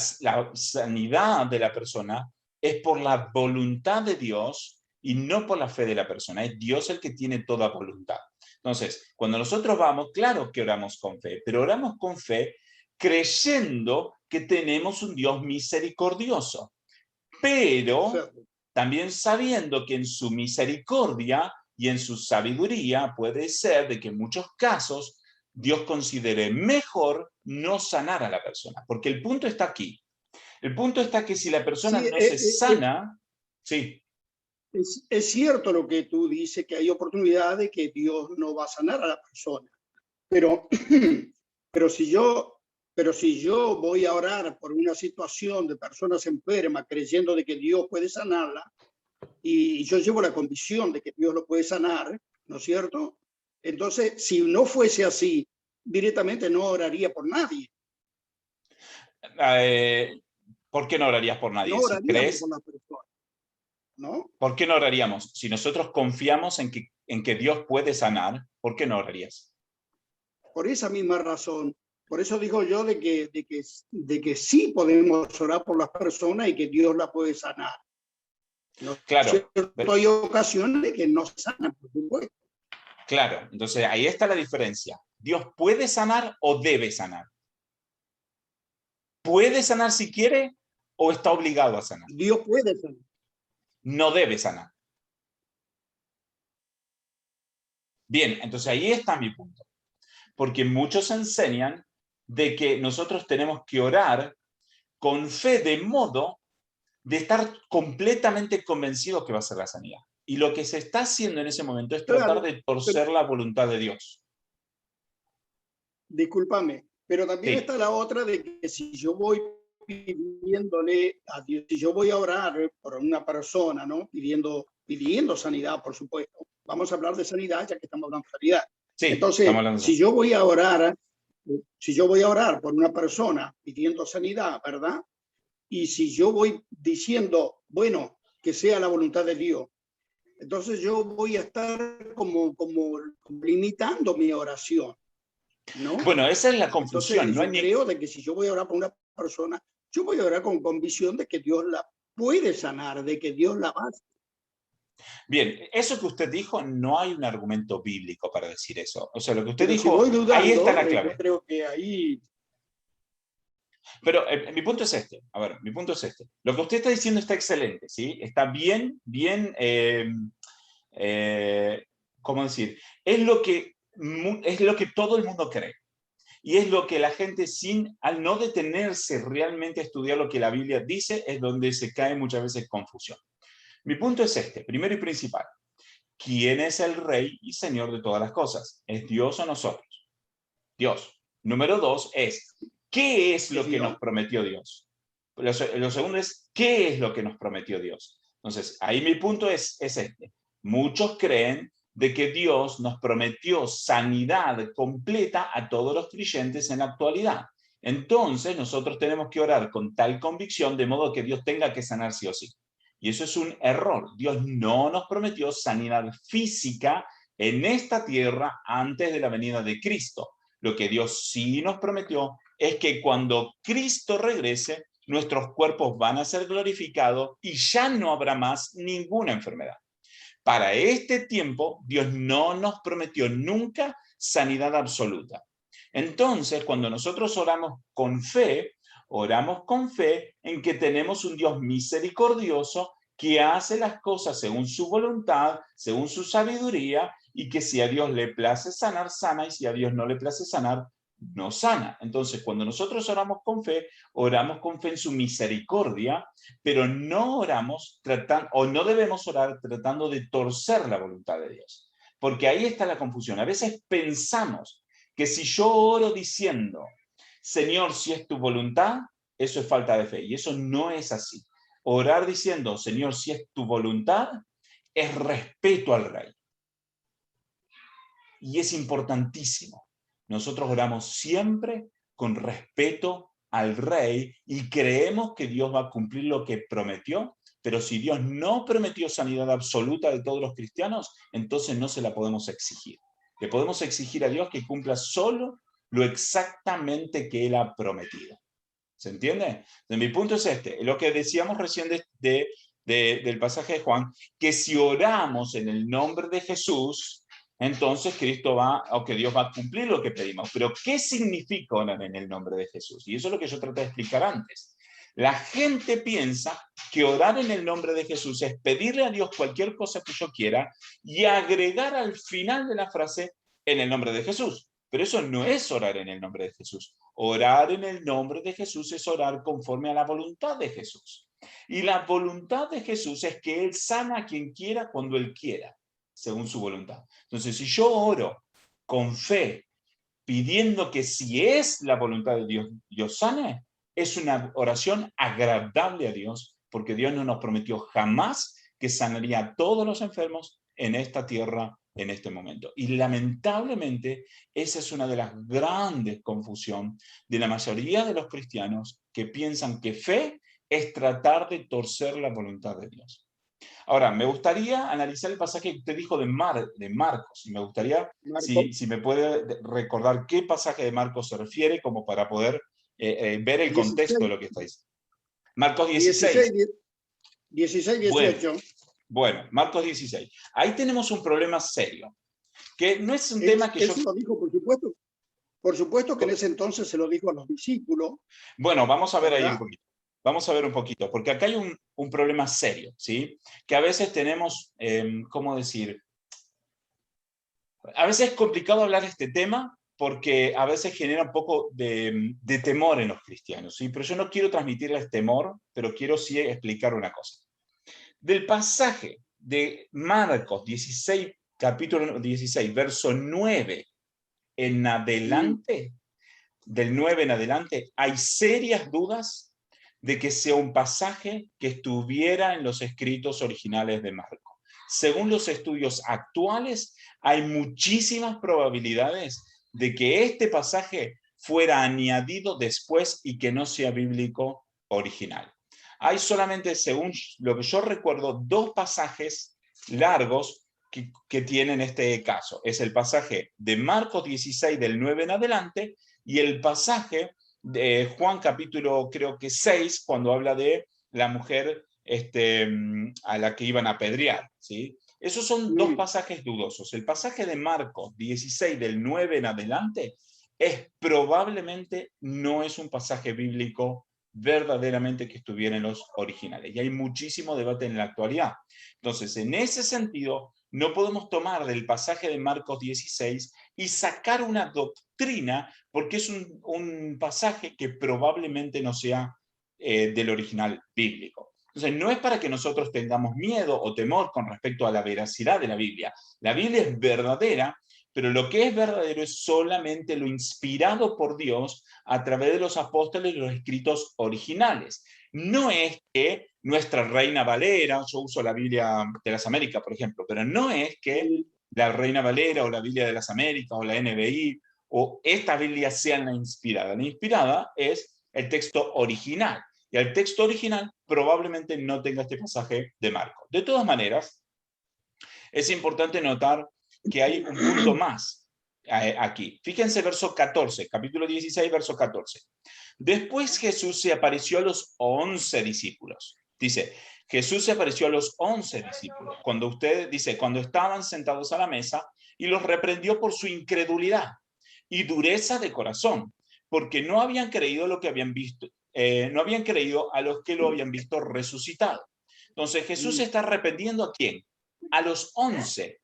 sanidad de la persona es por la voluntad de Dios y no por la fe de la persona. Es Dios el que tiene toda voluntad. Entonces, cuando nosotros vamos, claro que oramos con fe, pero oramos con fe creyendo que tenemos un Dios misericordioso, pero Exacto. también sabiendo que en su misericordia y en su sabiduría puede ser de que en muchos casos Dios considere mejor no sanar a la persona. Porque el punto está aquí. El punto está que si la persona Sí, no se sana, sí. es cierto lo que tú dices, que hay oportunidad de que Dios no va a sanar a la persona. Pero, pero si yo voy a orar por una situación de personas enfermas creyendo de que Dios puede sanarla, y yo llevo la convicción de que Dios lo puede sanar, ¿no es cierto? Entonces, si no fuese así, directamente no oraría por nadie. ¿Por qué no orarías por nadie? No Si oraríamos por crees, la persona, ¿no? ¿por qué no oraríamos? Si nosotros confiamos en que Dios puede sanar, ¿por qué no orarías? Por esa misma razón. Por eso digo yo de que sí podemos orar por las personas y que Dios la puede sanar. ¿No es Claro, cierto? Hay ocasiones que no se sanan, por supuesto. claro. Entonces ahí está la diferencia. ¿Dios puede sanar o debe sanar? ¿Puede sanar si quiere o está obligado a sanar? Dios puede sanar. No debe sanar. Bien, entonces ahí está mi punto. Porque muchos enseñan de que nosotros tenemos que orar con fe de modo de estar completamente convencidos que va a ser la sanidad. Y lo que se está haciendo en ese momento es tratar Claro, de pero, torcer la voluntad de Dios. discúlpame, pero también Sí, está la otra de que si yo voy pidiéndole a Dios, si yo voy a orar por una persona, ¿no? Pidiendo sanidad, por supuesto. Vamos a hablar de sanidad ya que estamos hablando de sanidad. sí, estamos Entonces, hablando de si eso. yo voy a orar por una persona pidiendo sanidad, ¿verdad? Y si yo voy diciendo, bueno, que sea la voluntad de Dios, entonces yo voy a estar como limitando mi oración, ¿no? Bueno, esa es la confusión. Entonces No hay yo ni... creo de que si yo voy a orar por una persona, yo voy a orar con convicción de que Dios la puede sanar, de que Dios la va a sanar. Bien, eso que usted dijo, no hay un argumento bíblico para decir eso. O sea, lo que usted Pero si dijo, voy ahí está dudando, la yo clave. creo que ahí... Pero mi punto es este. A ver, mi punto es este. Lo que usted está diciendo está excelente, ¿sí? Está bien, bien, ¿cómo decir? Es lo que todo el mundo cree. Y es lo que la gente al no detenerse realmente a estudiar lo que la Biblia dice, es donde se cae muchas veces confusión. Mi punto es este, primero y principal. ¿Quién es el Rey y Señor de todas las cosas? ¿Es Dios o nosotros? Dios. Número dos es, ¿qué es Sí, lo que señor. nos prometió Dios? Lo segundo es, ¿qué es lo que nos prometió Dios? Entonces, ahí mi punto es este. Muchos creen de que Dios nos prometió sanidad completa a todos los creyentes en la actualidad. Entonces, nosotros tenemos que orar con tal convicción de modo que Dios tenga que sanar sí o sí. Y eso es un error. Dios no nos prometió sanidad física en esta tierra antes de la venida de Cristo. Lo que Dios sí nos prometió es que cuando Cristo regrese, nuestros cuerpos van a ser glorificados y ya no habrá más ninguna enfermedad. Para este tiempo, Dios no nos prometió nunca sanidad absoluta. Entonces, cuando nosotros oramos con fe en que tenemos un Dios misericordioso que hace las cosas según su voluntad, según su sabiduría, y que si a Dios le place sanar, sana, y si a Dios no le place sanar, no sana. Entonces, cuando nosotros oramos con fe en su misericordia, pero no oramos tratando, o no debemos orar tratando de torcer la voluntad de Dios. Porque ahí está la confusión. A veces pensamos que si yo oro diciendo, Señor, si es tu voluntad, eso es falta de fe. Y eso no es así. Orar diciendo, Señor, si es tu voluntad, es respeto al Rey. Y es importantísimo. Nosotros oramos siempre con respeto al Rey y creemos que Dios va a cumplir lo que prometió, pero si Dios no prometió sanidad absoluta de todos los cristianos, entonces no se la podemos exigir. Le podemos exigir a Dios que cumpla solo lo exactamente que Él ha prometido. ¿Se entiende? Entonces, mi punto es este, lo que decíamos recién del pasaje de Juan, que si oramos en el nombre de Jesús, entonces Cristo que Dios va a cumplir lo que pedimos. Pero ¿qué significa orar en el nombre de Jesús? Y eso es lo que yo traté de explicar antes. La gente piensa que orar en el nombre de Jesús es pedirle a Dios cualquier cosa que yo quiera y agregar al final de la frase en el nombre de Jesús. Pero eso no es orar en el nombre de Jesús. Orar en el nombre de Jesús es orar conforme a la voluntad de Jesús. Y la voluntad de Jesús es que Él sana a quien quiera cuando Él quiera, según su voluntad. Entonces, si yo oro con fe, pidiendo que si es la voluntad de Dios, Dios sane, es una oración agradable a Dios, porque Dios no nos prometió jamás que sanaría a todos los enfermos en esta tierra en este momento. Y lamentablemente, esa es una de las grandes confusiones de la mayoría de los cristianos que piensan que fe es tratar de torcer la voluntad de Dios. Ahora, me gustaría analizar el pasaje que usted dijo de Marcos. Me gustaría, si me puede recordar qué pasaje de Marcos se refiere, como para poder ver el contexto de lo que está diciendo. Marcos 16. 16, 18. Bueno, Marcos 16. Ahí tenemos un problema serio, que no es un tema que él se lo dijo, por supuesto. Por supuesto que en ese entonces se lo dijo a los discípulos. Bueno, vamos a ver ahí un poquito. Vamos a ver un poquito, porque acá hay un problema serio, ¿sí? Que a veces tenemos, ¿cómo decir? A veces es complicado hablar de este tema porque a veces genera un poco de temor en los cristianos, ¿sí? Pero yo no quiero transmitirles temor, pero quiero sí explicar una cosa. Del pasaje de Marcos 16, capítulo 16, verso 9 en adelante, del 9 en adelante, hay serias dudas de que sea un pasaje que estuviera en los escritos originales de Marcos. Según los estudios actuales, hay muchísimas probabilidades de que este pasaje fuera añadido después y que no sea bíblico original. Hay solamente, según lo que yo recuerdo, 2 pasajes largos que tienen este caso. Es el pasaje de Marcos 16, del 9 en adelante, y el pasaje de Juan capítulo, creo que 6, cuando habla de la mujer a la que iban a apedrear, ¿sí? Esos son 2 pasajes dudosos. El pasaje de Marcos 16, del 9 en adelante, probablemente no es un pasaje bíblico verdaderamente que estuviera en los originales. Y hay muchísimo debate en la actualidad. Entonces, en ese sentido, no podemos tomar del pasaje de Marcos 16 y sacar una doctrina, porque es un pasaje que probablemente no sea del original bíblico. Entonces, no es para que nosotros tengamos miedo o temor con respecto a la veracidad de la Biblia. La Biblia es verdadera, pero lo que es verdadero es solamente lo inspirado por Dios a través de los apóstoles y los escritos originales. No es que nuestra Reina Valera, yo uso la Biblia de las Américas, por ejemplo, pero no es que la Reina Valera o la Biblia de las Américas o la NBI o esta Biblia sean la inspirada. La inspirada es el texto original. Y el texto original probablemente no tenga este pasaje de Marcos. De todas maneras, es importante notar que hay un punto más aquí. Fíjense verso 14, capítulo 16, verso 14. Después Jesús se apareció a los 11 discípulos. Dice, Jesús se apareció a los 11 discípulos. Cuando cuando estaban sentados a la mesa, y los reprendió por su incredulidad y dureza de corazón, porque no habían creído lo que habían visto, no habían creído a los que lo habían visto resucitado. Entonces Jesús está reprendiendo ¿a quién? A los 11.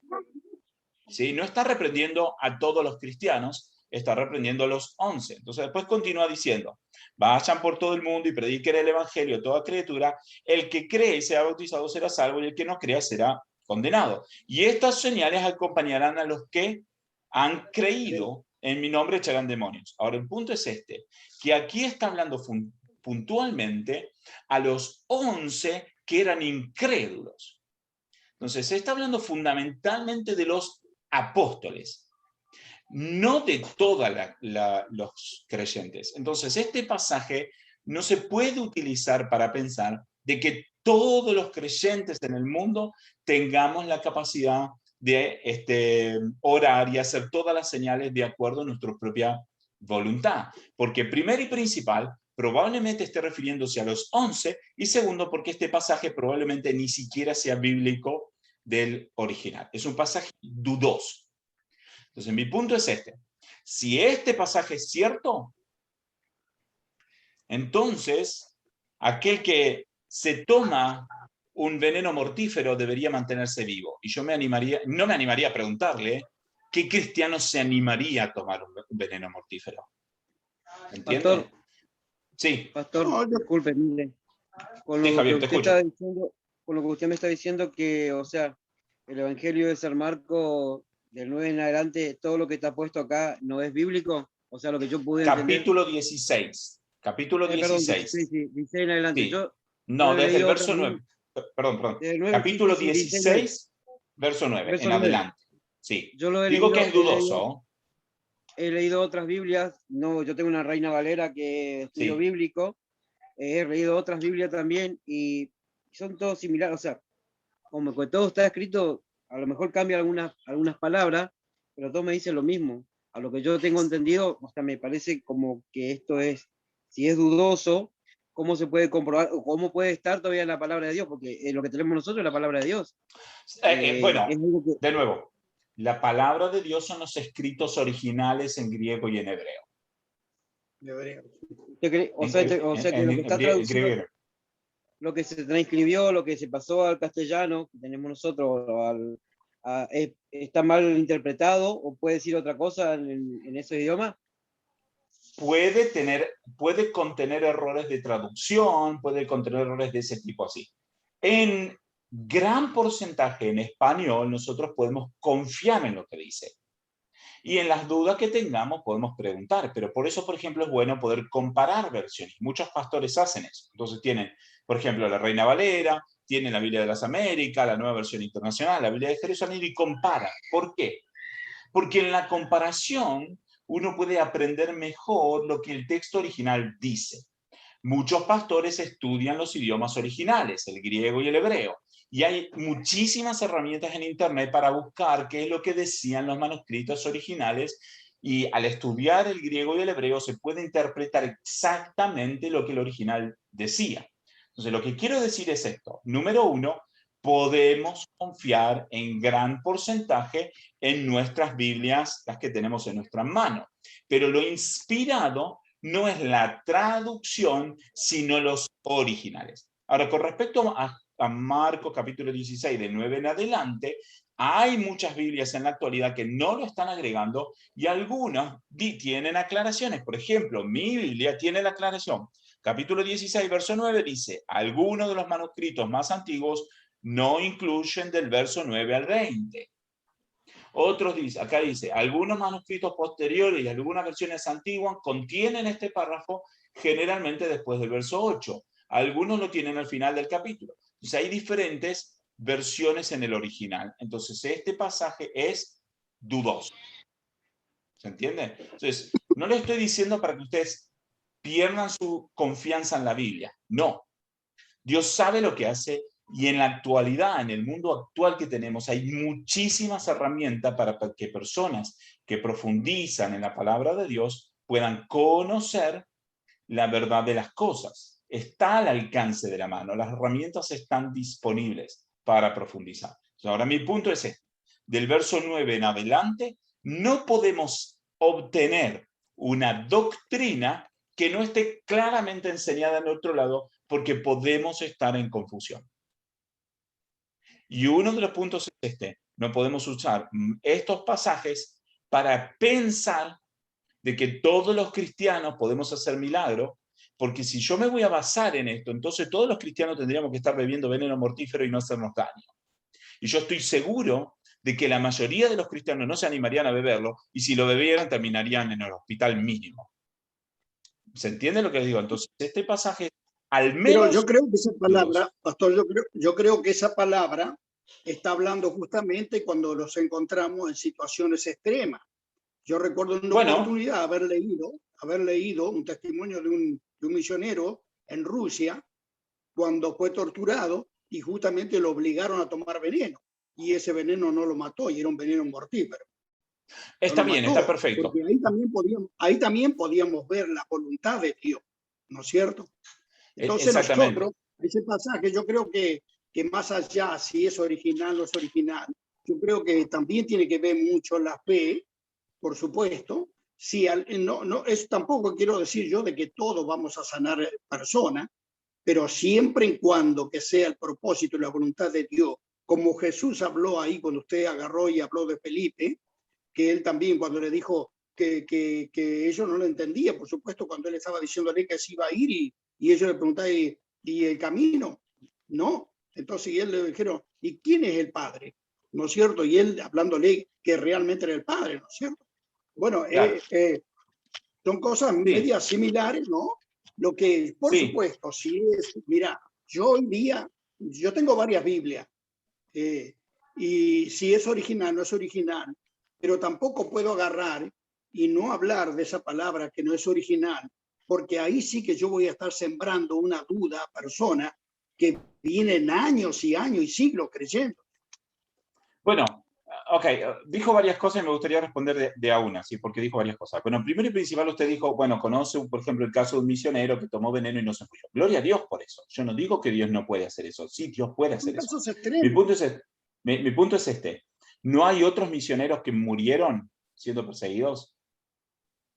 ¿Sí? No está reprendiendo a todos los cristianos, está reprendiendo a los 11. Entonces después continúa diciendo, vayan por todo el mundo y prediquen el evangelio a toda criatura, el que cree y sea bautizado será salvo y el que no crea será condenado. Y estas señales acompañarán a los que han creído en mi nombre, echarán demonios. Ahora el punto es que aquí está hablando puntualmente a los 11 que eran incrédulos. Entonces se está hablando fundamentalmente de los apóstoles, no de todos los creyentes. Entonces este pasaje no se puede utilizar para pensar de que todos los creyentes en el mundo tengamos la capacidad de orar y hacer todas las señales de acuerdo a nuestra propia voluntad. Porque primero y principal, probablemente esté refiriéndose a los 11, y segundo, porque este pasaje probablemente ni siquiera sea bíblico del original. Es un pasaje dudoso. Entonces, mi punto es si este pasaje es cierto, entonces aquel que se toma un veneno mortífero debería mantenerse vivo. Y yo no me animaría a preguntarle ¿qué cristiano se animaría a tomar un veneno mortífero? ¿Entiende? Pastor, Sí, pastor, No, yo- disculpe, mire, con sí, lo que Javier, te usted escucho. está diciendo, con lo que usted me está diciendo que, o sea, el Evangelio de San Marcos del 9 en adelante, todo lo que está puesto acá no es bíblico, o sea, lo que yo pude entender. Capítulo 16. Capítulo Perdón, 16, 16. sí, 16 en adelante. Sí. Yo No, he desde el leído otras verso Biblias, 9. Perdón. desde el 9, sí, sí, Capítulo sí, 16, 9, 16, verso 9, verso en 9. adelante. Sí. Yo lo Digo que es he leído, dudoso. he leído otras Biblias, no, yo tengo una Reina Valera que estudio Sí. bíblico, he leído otras Biblias también y son todos similares, o sea, como que todo está escrito, a lo mejor cambia algunas palabras, pero todos me dicen lo mismo. A lo que yo tengo entendido, o sea, me parece como que esto es, si es dudoso, ¿cómo se puede comprobar o cómo puede estar todavía en la palabra de Dios? Porque lo que tenemos nosotros es la palabra de Dios. Bueno, Es algo que, de nuevo, la palabra de Dios son los escritos originales en griego y en hebreo. o sea, o sea que lo que está En griego y traducido, hebreo. lo que se transcribió, lo que se pasó al castellano, que tenemos nosotros, está mal interpretado o puede decir otra cosa en ese idioma. Puede contener errores de traducción, puede contener errores de ese tipo así. En gran porcentaje en español nosotros podemos confiar en lo que dice. Y en las dudas que tengamos podemos preguntar, pero por eso, por ejemplo, es bueno poder comparar versiones. Muchos pastores hacen eso. Entonces tienen, por ejemplo, la Reina Valera, tienen la Biblia de las Américas, la Nueva Versión Internacional, la Biblia de Jerusalén y comparan. ¿Por qué? Porque en la comparación uno puede aprender mejor lo que el texto original dice. Muchos pastores estudian los idiomas originales, el griego y el hebreo, y hay muchísimas herramientas en Internet para buscar qué es lo que decían los manuscritos originales, y al estudiar el griego y el hebreo se puede interpretar exactamente lo que el original decía. Entonces, lo que quiero decir es esto. Número uno, podemos confiar en gran porcentaje en nuestras Biblias, las que tenemos en nuestras manos. Pero lo inspirado no es la traducción, sino los originales. Ahora, con respecto a Marcos capítulo 16, de 9 en adelante, hay muchas Biblias en la actualidad que no lo están agregando y algunas tienen aclaraciones. Por ejemplo, mi Biblia tiene la aclaración. Capítulo 16, verso 9 dice, algunos de los manuscritos más antiguos no incluyen del verso 9 al 20. Otros dicen, acá dice, algunos manuscritos posteriores y algunas versiones antiguas contienen este párrafo generalmente después del verso 8. Algunos lo tienen al final del capítulo. Entonces hay diferentes versiones en el original. Entonces este pasaje es dudoso. ¿Se entiende? Entonces, no le estoy diciendo para que ustedes pierdan su confianza en la Biblia. No. Dios sabe lo que hace. Y en la actualidad, en el mundo actual que tenemos, hay muchísimas herramientas para que personas que profundizan en la palabra de Dios puedan conocer la verdad de las cosas. Está al alcance de la mano. Las herramientas están disponibles para profundizar. Ahora, mi punto es este. Del verso 9 en adelante, no podemos obtener una doctrina que no esté claramente enseñada en otro lado, porque podemos estar en confusión. Y uno de los puntos es este: no podemos usar estos pasajes para pensar de que todos los cristianos podemos hacer milagros, porque si yo me voy a basar en esto, entonces todos los cristianos tendríamos que estar bebiendo veneno mortífero y no hacernos daño. Y yo estoy seguro de que la mayoría de los cristianos no se animarían a beberlo, y si lo bebieran terminarían en el hospital mínimo. ¿Se entiende lo que les digo? Entonces, este pasaje, al menos... Pero yo creo que esa palabra, pastor, yo creo que esa palabra está hablando justamente cuando nos encontramos en situaciones extremas. Yo recuerdo una oportunidad haber leído un testimonio de un misionero en Rusia cuando fue torturado y justamente lo obligaron a tomar veneno, y ese veneno no lo mató y era un veneno mortífero. Está bien, está perfecto. Porque ahí también podíamos ver la voluntad de Dios, ¿no es cierto? Entonces nosotros, ese pasaje, yo creo que más allá si es original o no es original, yo creo que también tiene que ver mucho la fe, por supuesto. Si tampoco quiero decir yo de que todos vamos a sanar personas, pero siempre y cuando que sea el propósito y la voluntad de Dios, como Jesús habló ahí cuando usted agarró y habló de Felipe, que él también cuando le dijo que ellos no lo entendían, por supuesto, cuando él estaba diciéndole que se iba a ir y ellos le preguntaban, ¿y el camino? No. Entonces y él le dijeron, ¿y quién es el Padre? ¿No es cierto? Y él hablándole que realmente era el Padre, ¿no es cierto? Bueno, Claro. son cosas Sí, medias similares, ¿no? Lo que, por sí, supuesto, sí es, mira, yo hoy día, yo tengo varias Biblias, y si es original, no es original, pero tampoco puedo agarrar y no hablar de esa palabra que no es original, porque ahí sí que yo voy a estar sembrando una duda a personas que vienen años y años y siglos creyendo. bueno, ok, dijo varias cosas y me gustaría responder de a una, ¿sí? Porque dijo varias cosas. Bueno, primero y principal usted dijo, bueno, conoce, por ejemplo, el caso de un misionero que tomó veneno y no se murió. Gloria a Dios por eso. Yo no digo que Dios no puede hacer eso. Sí, Dios puede Son hacer eso. casos Mi extremos. punto es, mi punto es este. ¿No hay otros misioneros que murieron siendo perseguidos?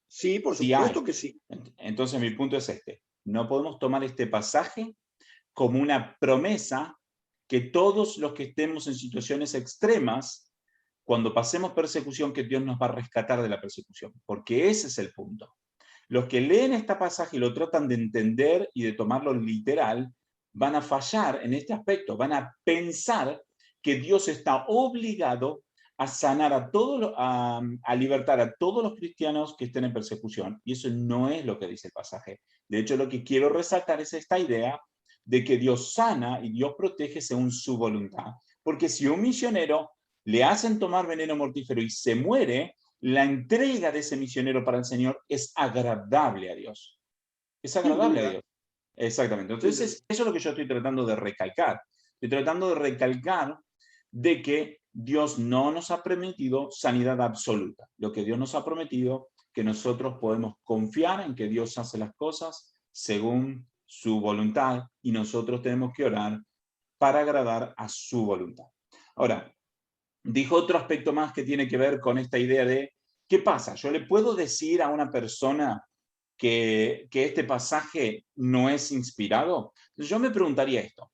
Sí, por Sí hay. supuesto que sí. Entonces mi punto es este. No podemos tomar este pasaje como una promesa que todos los que estemos en situaciones extremas, cuando pasemos persecución, que Dios nos va a rescatar de la persecución, porque ese es el punto. Los que leen este pasaje y lo tratan de entender y de tomarlo literal, van a fallar en este aspecto, van a pensar que Dios está obligado a sanar a todos, a libertar a todos los cristianos que estén en persecución. Y eso no es lo que dice el pasaje. De hecho, lo que quiero resaltar es esta idea de que Dios sana y Dios protege según su voluntad. Porque si un misionero le hacen tomar veneno mortífero y se muere, la entrega de ese misionero para el Señor es agradable a Dios. Es Sin agradable a duda, Dios. Exactamente. sin duda. Entonces, eso es lo que yo estoy tratando de recalcar. Estoy tratando de recalcar de que Dios no nos ha prometido sanidad absoluta. Lo que Dios nos ha prometido, que nosotros podemos confiar en que Dios hace las cosas según su voluntad y nosotros tenemos que orar para agradar a su voluntad. Ahora, dijo otro aspecto más que tiene que ver con esta idea de, ¿qué pasa? Yo le puedo decir a una persona que este pasaje no es inspirado. Entonces yo me preguntaría esto.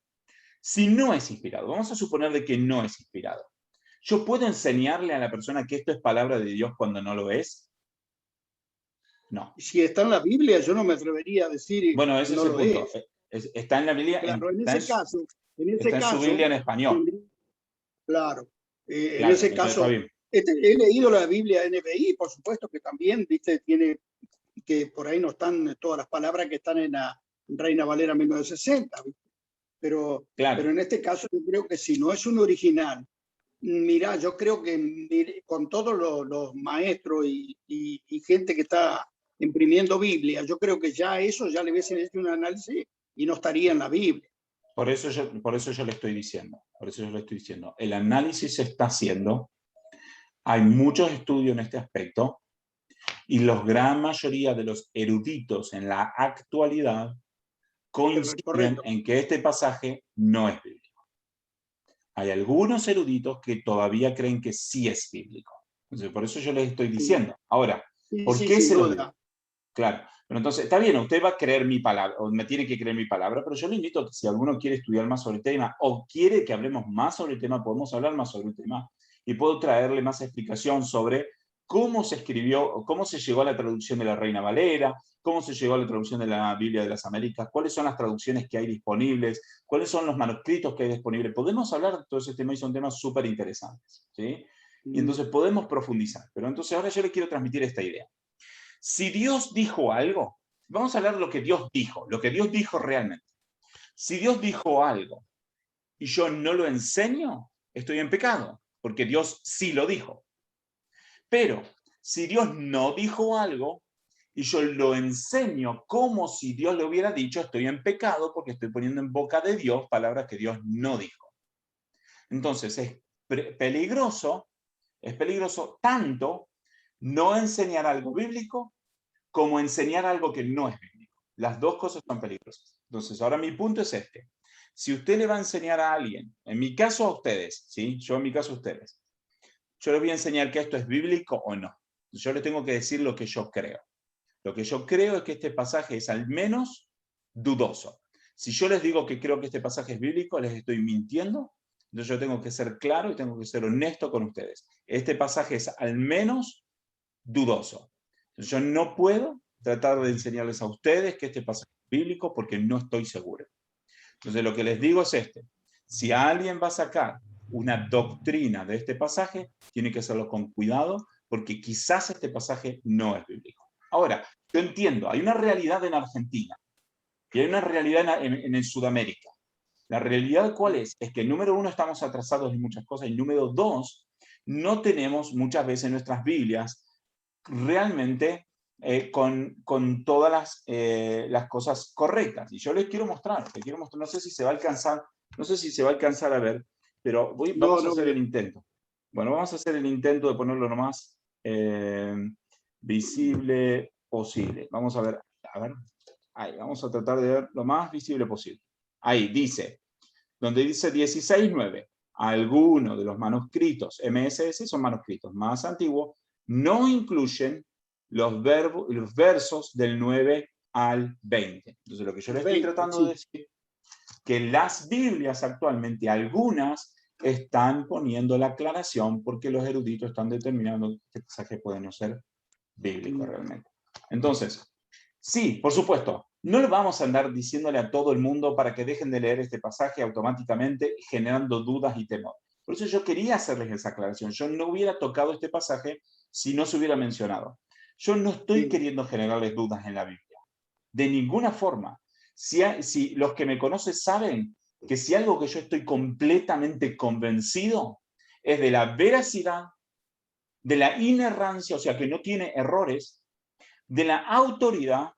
Si no es inspirado, vamos a suponer de que no es inspirado. ¿Yo puedo enseñarle a la persona que esto es palabra de Dios cuando no lo es? No. Si está en la Biblia, yo no me atrevería a decir Bueno, ese no es el lo punto. es. Está en la Biblia, Claro, en está ese en su caso, Biblia en español. claro, en Claro, ese entonces está caso, bien. he leído la Biblia NBI, por supuesto que también, viste, tiene que por ahí no están todas las palabras que están en la Reina Valera 1960, ¿viste? Pero Claro. en este caso yo creo que si no es un original, mira, yo creo que con todos los maestros y gente que está imprimiendo Biblia, yo creo que ya eso ya le hubiesen hecho un análisis y no estaría en la Biblia. Por eso yo le estoy diciendo. Por eso yo le estoy diciendo. El análisis se está haciendo. Hay muchos estudios en este aspecto. Y la gran mayoría de los eruditos en la actualidad coinciden Correcto. en que este pasaje no es bíblico. Hay algunos eruditos que todavía creen que sí es bíblico. Entonces, por eso yo les estoy diciendo. Ahora, Sí, ¿por sí, qué sin se los digo? duda. Claro. Pero entonces, está bien, usted va a creer mi palabra, o me tiene que creer mi palabra, pero yo le invito a que si alguno quiere estudiar más sobre el tema, o quiere que hablemos más sobre el tema, podemos hablar más sobre el tema, y puedo traerle más explicación sobre cómo se escribió, cómo se llegó a la traducción de la Reina Valera, cómo se llegó a la traducción de la Biblia de las Américas, cuáles son las traducciones que hay disponibles, cuáles son los manuscritos que hay disponibles. Podemos hablar de todo ese tema y son temas súper interesantes, ¿sí? Y entonces podemos profundizar. Pero entonces ahora yo le quiero transmitir esta idea. Si Dios dijo algo, vamos a hablar de lo que Dios dijo realmente. Si Dios dijo algo y yo no lo enseño, estoy en pecado, porque Dios sí lo dijo. Pero si Dios no dijo algo y yo lo enseño como si Dios lo hubiera dicho, estoy en pecado porque estoy poniendo en boca de Dios palabras que Dios no dijo. Entonces es peligroso tanto no enseñar algo bíblico como enseñar algo que no es bíblico. Las dos cosas son peligrosas. Entonces, ahora mi punto es este. Si usted le va a enseñar a alguien, en mi caso a ustedes, ¿sí? Yo en mi caso a ustedes, yo les voy a enseñar que esto es bíblico o no. Yo les tengo que decir lo que yo creo. Lo que yo creo es que este pasaje es al menos dudoso. Si yo les digo que creo que este pasaje es bíblico, les estoy mintiendo, Entonces yo tengo que ser claro y tengo que ser honesto con ustedes. Este pasaje es al menos dudoso. Entonces yo no puedo tratar de enseñarles a ustedes que este pasaje es bíblico porque no estoy seguro. Entonces lo que les digo es si alguien va a sacar una doctrina de este pasaje, tiene que hacerlo con cuidado porque quizás este pasaje no es bíblico. Ahora, yo entiendo, hay una realidad en Argentina y hay una realidad en Sudamérica. La realidad, ¿cuál es? Es que, número uno, estamos atrasados en muchas cosas, y número dos, no tenemos muchas veces nuestras Biblias realmente con todas las cosas correctas. Y yo les quiero mostrar, no sé si se va a alcanzar a ver, pero vamos a hacer el intento. Bueno, vamos a hacer el intento de ponerlo lo más visible posible. Vamos a ver, ahí, vamos a tratar de ver lo más visible posible. Ahí dice, donde dice 16:9, algunos de los manuscritos MSS, son manuscritos más antiguos, no incluyen los versos del 9 al 20. Entonces lo que yo les estoy tratando de decir, que las Biblias actualmente, algunas están poniendo la aclaración porque los eruditos están determinando que este pasaje puede no ser bíblico realmente. Entonces, sí, por supuesto, no le vamos a andar diciéndole a todo el mundo para que dejen de leer este pasaje automáticamente, generando dudas y temor. Por eso yo quería hacerles esa aclaración. Yo no hubiera tocado este pasaje si no se hubiera mencionado. Yo no estoy queriendo generarles dudas en la Biblia. De ninguna forma. Si los que me conocen saben que si algo que yo estoy completamente convencido es de la veracidad, de la inerrancia, o sea, que no tiene errores, de la autoridad,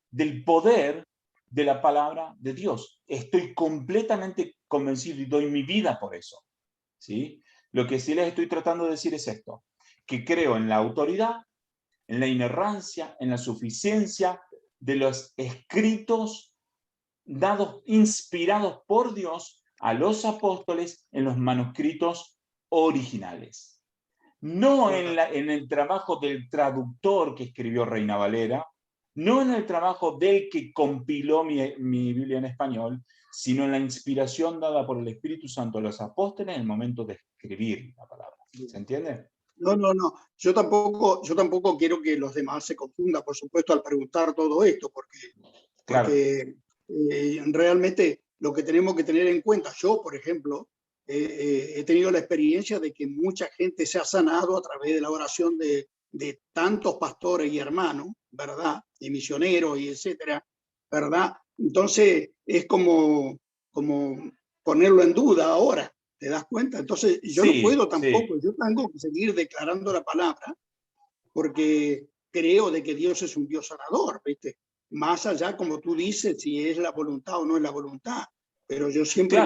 del poder de la palabra de Dios. Estoy completamente convencido y doy mi vida por eso. ¿Sí? Lo que sí les estoy tratando de decir es esto, que creo en la autoridad, en la inerrancia, en la suficiencia de los escritos dados, inspirados por Dios a los apóstoles en los manuscritos originales. No en el trabajo del traductor que escribió Reina Valera, no en el trabajo del que compiló mi Biblia en español, sino en la inspiración dada por el Espíritu Santo a los apóstoles en el momento de escribir la palabra. ¿Se entiende? No. Yo tampoco quiero que los demás se confundan, por supuesto, al preguntar todo esto, porque realmente lo que tenemos que tener en cuenta, yo, por ejemplo, he tenido la experiencia de que mucha gente se ha sanado a través de la oración de tantos pastores y hermanos, ¿verdad? Y misioneros y etcétera, ¿verdad? Entonces es como ponerlo en duda ahora, ¿te das cuenta? Entonces yo no puedo tampoco, yo tengo que seguir declarando la palabra porque creo de que Dios es un Dios sanador, ¿viste? Más allá, como tú dices, si es la voluntad o no es la voluntad, pero yo siempre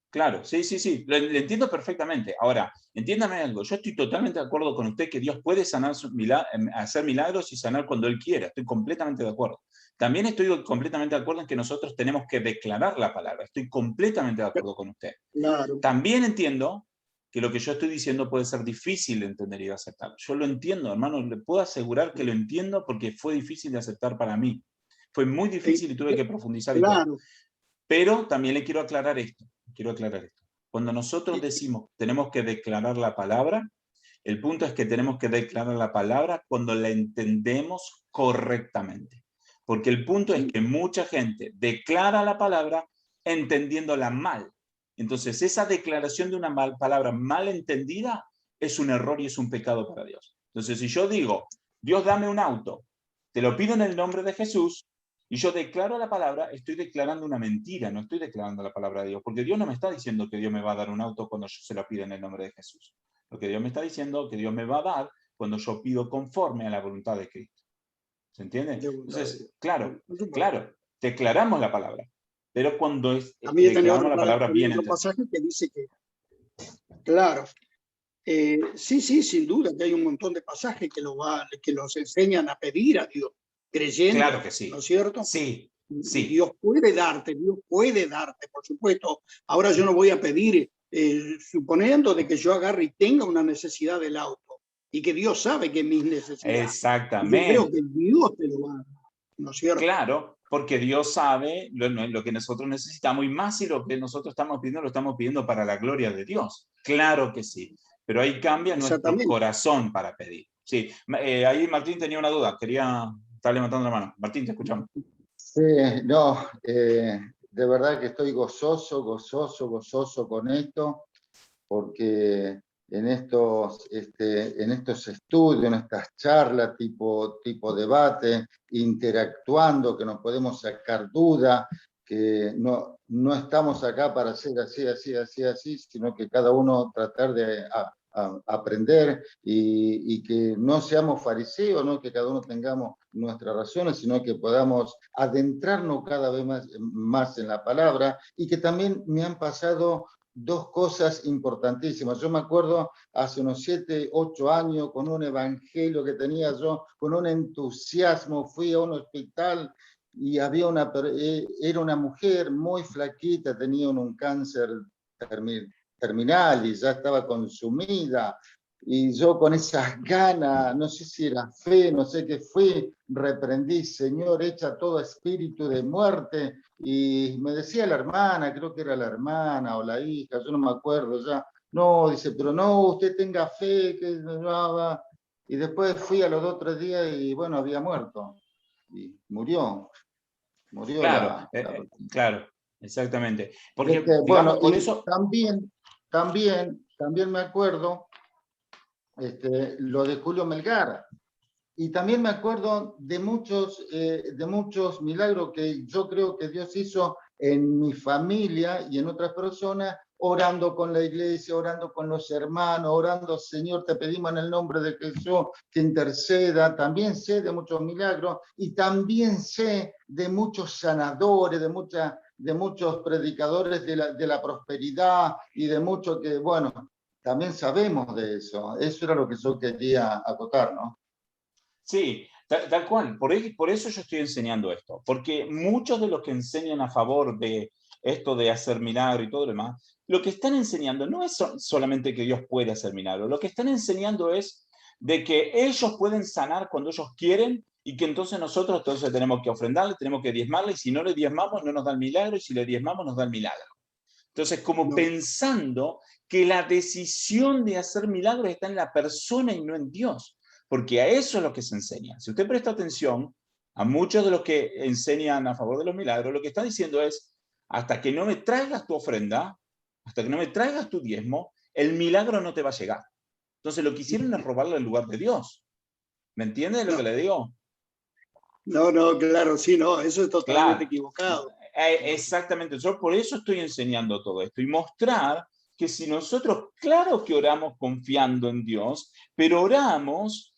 Claro, sí, lo entiendo perfectamente. Ahora, entiéndame algo, yo estoy totalmente de acuerdo con usted que Dios puede hacer milagros y sanar cuando Él quiera, estoy completamente de acuerdo. También estoy completamente de acuerdo en que nosotros tenemos que declarar la palabra, estoy completamente de acuerdo con usted. Claro. También entiendo que lo que yo estoy diciendo puede ser difícil de entender y de aceptar. Yo lo entiendo, hermano, le puedo asegurar que lo entiendo porque fue difícil de aceptar para mí. Fue muy difícil y tuve que profundizar. Claro. Pero también le quiero aclarar esto. Cuando nosotros decimos tenemos que declarar la palabra, el punto es que tenemos que declarar la palabra cuando la entendemos correctamente. Porque el punto es que mucha gente declara la palabra entendiéndola mal. Entonces, esa declaración de una palabra mal entendida es un error y es un pecado para Dios. Entonces, si yo digo, Dios, dame un auto, te lo pido en el nombre de Jesús, y yo declaro la palabra, estoy declarando una mentira, no estoy declarando la palabra de Dios, porque Dios no me está diciendo que Dios me va a dar un auto cuando yo se lo pida en el nombre de Jesús. Lo que Dios me está diciendo que Dios me va a dar cuando yo pido conforme a la voluntad de Cristo. ¿Se entiende? Entonces, claro, declaramos la palabra, pero cuando declaramos la palabra bien entendida. Pasaje que dice que, claro, sí, sin duda que hay un montón de pasajes que los enseñan a pedir a Dios, creyendo, claro que sí. ¿no es cierto? Sí. Dios puede darte, por supuesto. Ahora yo no voy a pedir, suponiendo de que yo agarre y tenga una necesidad del auto, y que Dios sabe que mis necesidades. Exactamente. Yo creo que Dios te lo va a dar. ¿no es cierto? Claro, porque Dios sabe lo que nosotros necesitamos y más si lo que nosotros estamos pidiendo lo estamos pidiendo para la gloria de Dios. Claro que sí, pero ahí cambia nuestro Exactamente. corazón para pedir. Sí, ahí Martín tenía una duda, quería estar levantando la mano. Martín, te escuchamos. Sí, no, de verdad que estoy gozoso con esto, porque en estos estudios, en estas charlas tipo debate, interactuando, que nos podemos sacar dudas, que no estamos acá para hacer así, sino que cada uno tratar de aprender y que no seamos fariseos, ¿no? Que cada uno tengamos nuestras razones, sino que podamos adentrarnos cada vez más en la palabra, y que también me han pasado dos cosas importantísimas. Yo me acuerdo hace unos 7, 8 años, con un evangelio que tenía yo, con un entusiasmo, fui a un hospital y era una mujer muy flaquita, tenía un cáncer terminal y ya estaba consumida. Y yo con esas ganas, no sé si era fe, no sé qué fue, reprendí: Señor, echa todo espíritu de muerte. Y me decía la hermana, creo que era la hermana o la hija, yo no me acuerdo ya. No, dice, pero no, usted tenga fe, que y después fui a los 2 o 3 días y bueno, había muerto. Y murió Claro, la claro, exactamente. Porque, digamos, bueno, por y eso, también me acuerdo lo de Julio Melgar. Y también me acuerdo de muchos milagros que yo creo que Dios hizo en mi familia y en otras personas, orando con la iglesia, orando con los hermanos, orando: Señor, te pedimos en el nombre de Jesús que interceda. También sé de muchos milagros y también sé de muchos sanadores, de muchos predicadores de la prosperidad y de muchos que, bueno, también sabemos de eso. Eso era lo que yo quería acotar, ¿no? sí, tal cual. Por eso yo estoy enseñando esto. Porque muchos de los que enseñan a favor de esto de hacer milagro y todo lo demás, lo que están enseñando no es solamente que Dios puede hacer milagro. Lo que están enseñando es de que ellos pueden sanar cuando ellos quieren y que entonces tenemos que ofrendarle, tenemos que diezmarle, y si no le diezmamos no nos da el milagro, y si le diezmamos nos da el milagro. Entonces, como No, pensando que la decisión de hacer milagros está en la persona y no en Dios, porque a eso es lo que se enseña. Si usted presta atención a muchos de los que enseñan a favor de los milagros, lo que están diciendo es: hasta que no me traigas tu ofrenda, hasta que no me traigas tu diezmo, el milagro no te va a llegar. Entonces, lo que hicieron es robarle el lugar de Dios. ¿Me entiende lo que no, le digo? no, claro, sí, no, eso es totalmente Claro, equivocado. exactamente. Yo por eso estoy enseñando todo esto y mostrar que si nosotros, claro que oramos confiando en Dios, pero oramos,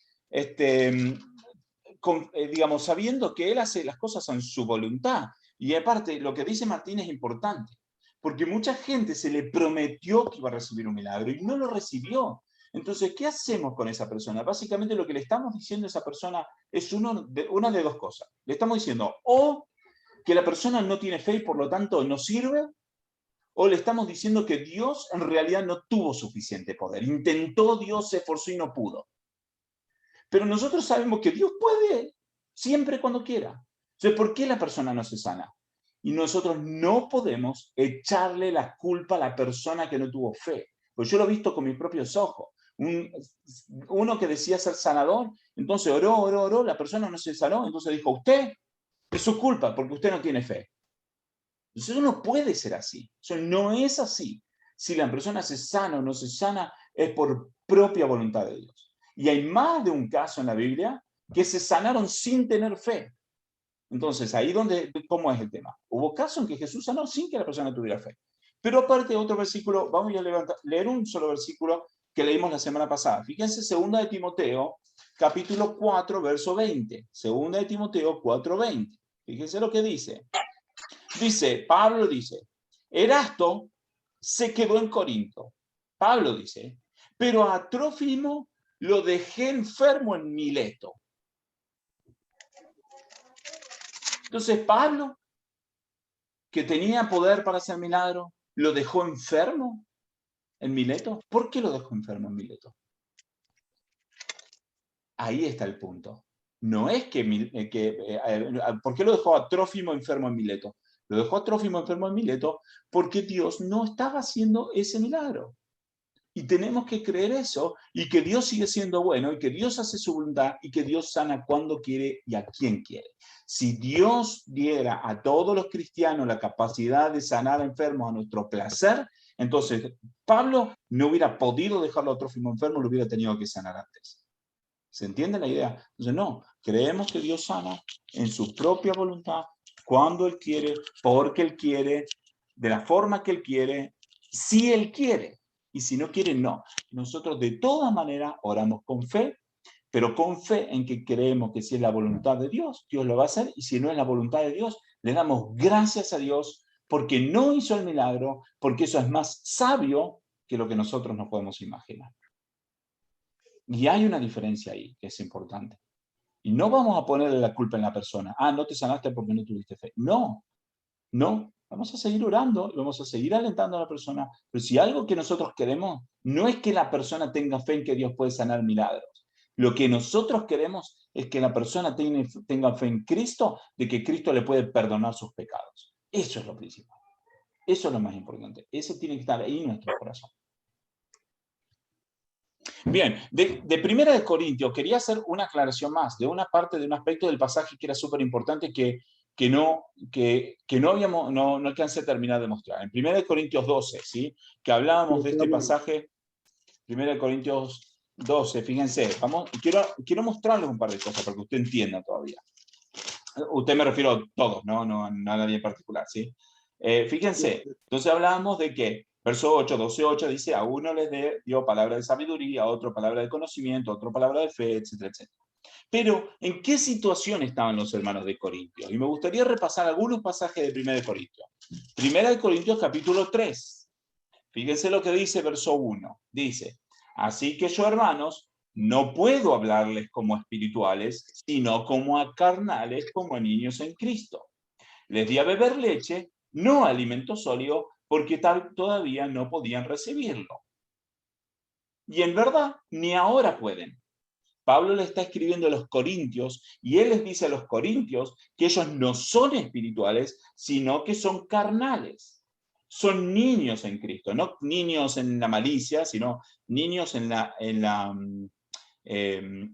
digamos, sabiendo que Él hace las cosas en su voluntad. Y aparte, lo que dice Martín es importante, porque mucha gente se le prometió que iba a recibir un milagro y no lo recibió. Entonces, ¿qué hacemos con esa persona? Básicamente lo que le estamos diciendo a esa persona es una de dos cosas. Le estamos diciendo o que la persona no tiene fe y por lo tanto no sirve, o le estamos diciendo que Dios en realidad no tuvo suficiente poder. Intentó Dios, se esforzó y no pudo. Pero nosotros sabemos que Dios puede siempre cuando quiera. Entonces, ¿por qué la persona no se sana? Y nosotros no podemos echarle la culpa a la persona que no tuvo fe. Pues yo lo he visto con mis propios ojos. Uno que decía ser sanador, entonces oró, la persona no se sanó, entonces dijo: usted, es su culpa porque usted no tiene fe. Eso no puede ser así. Eso no es así. Si la persona se sana o no se sana, es por propia voluntad de Dios. Y hay más de un caso en la Biblia que se sanaron sin tener fe. Entonces, ahí donde, ¿cómo es el tema? Hubo casos en que Jesús sanó sin que la persona tuviera fe. Pero aparte, otro versículo, vamos a leer un solo versículo que leímos la semana pasada. Fíjense, 2 de Timoteo, capítulo 4, verso 20. 2 de Timoteo 4, 20. Fíjense lo que dice. Pablo dice, Erasto se quedó en Corinto. Pablo dice, pero a Trófimo lo dejé enfermo en Mileto. Entonces Pablo, que tenía poder para hacer milagros, lo dejó enfermo en Mileto. ¿Por qué lo dejó enfermo en Mileto? Ahí está el punto. no es que ¿por qué lo dejó a Trófimo enfermo en Mileto? Lo dejó a Trófimo enfermo en Mileto porque Dios no estaba haciendo ese milagro. Y tenemos que creer eso, y que Dios sigue siendo bueno, y que Dios hace su voluntad, y que Dios sana cuando quiere y a quien quiere. Si Dios diera a todos los cristianos la capacidad de sanar a enfermos a nuestro placer, entonces Pablo no hubiera podido dejarlo a Trófimo enfermo, lo hubiera tenido que sanar antes. ¿Se entiende la idea? Entonces no, creemos que Dios sana en su propia voluntad, cuando Él quiere, porque Él quiere, de la forma que Él quiere, si Él quiere. Y si no quiere, no. Nosotros de todas maneras oramos con fe, pero con fe en que creemos que si es la voluntad de Dios, Dios lo va a hacer, y si no es la voluntad de Dios, le damos gracias a Dios porque no hizo el milagro, porque eso es más sabio que lo que nosotros nos podemos imaginar. Y hay una diferencia ahí que es importante. Y no vamos a ponerle la culpa en la persona. Ah, no te sanaste porque no tuviste fe. No, no. Vamos a seguir orando y vamos a seguir alentando a la persona. Pero si algo que nosotros queremos no es que la persona tenga fe en que Dios puede sanar milagros. Lo que nosotros queremos es que la persona tenga fe en Cristo, de que Cristo le puede perdonar sus pecados. Eso es lo principal. Eso es lo más importante. Ese tiene que estar ahí en nuestro corazón. Bien, de Primera de Corintios quería hacer una aclaración más de una parte, de un aspecto del pasaje que era súper importante que no alcancé a terminar de mostrar. En 1 Corintios 12, ¿sí? Que hablábamos de este pasaje, 1 Corintios 12, fíjense, quiero mostrarles un par de cosas para que usted entienda todavía. Usted me refiero a todos, no a nadie en particular, ¿sí? Fíjense, entonces hablábamos de que, verso 8, 12:8 dice, a uno les dio palabra de sabiduría, a otro palabra de conocimiento, a otro palabra de fe, etcétera, etcétera. Pero, ¿en qué situación estaban los hermanos de Corintios? Y me gustaría repasar algunos pasajes de 1 Corintios. 1 Corintios capítulo 3. Fíjense lo que dice verso 1. Dice, así que yo, hermanos, no puedo hablarles como espirituales, sino como a carnales, como a niños en Cristo. Les di a beber leche, no alimento sólido, porque todavía no podían recibirlo. Y en verdad, ni ahora pueden. Pablo le está escribiendo a los corintios y él les dice a los corintios que ellos no son espirituales, sino que son carnales. Son niños en Cristo, no niños en la malicia, sino niños en la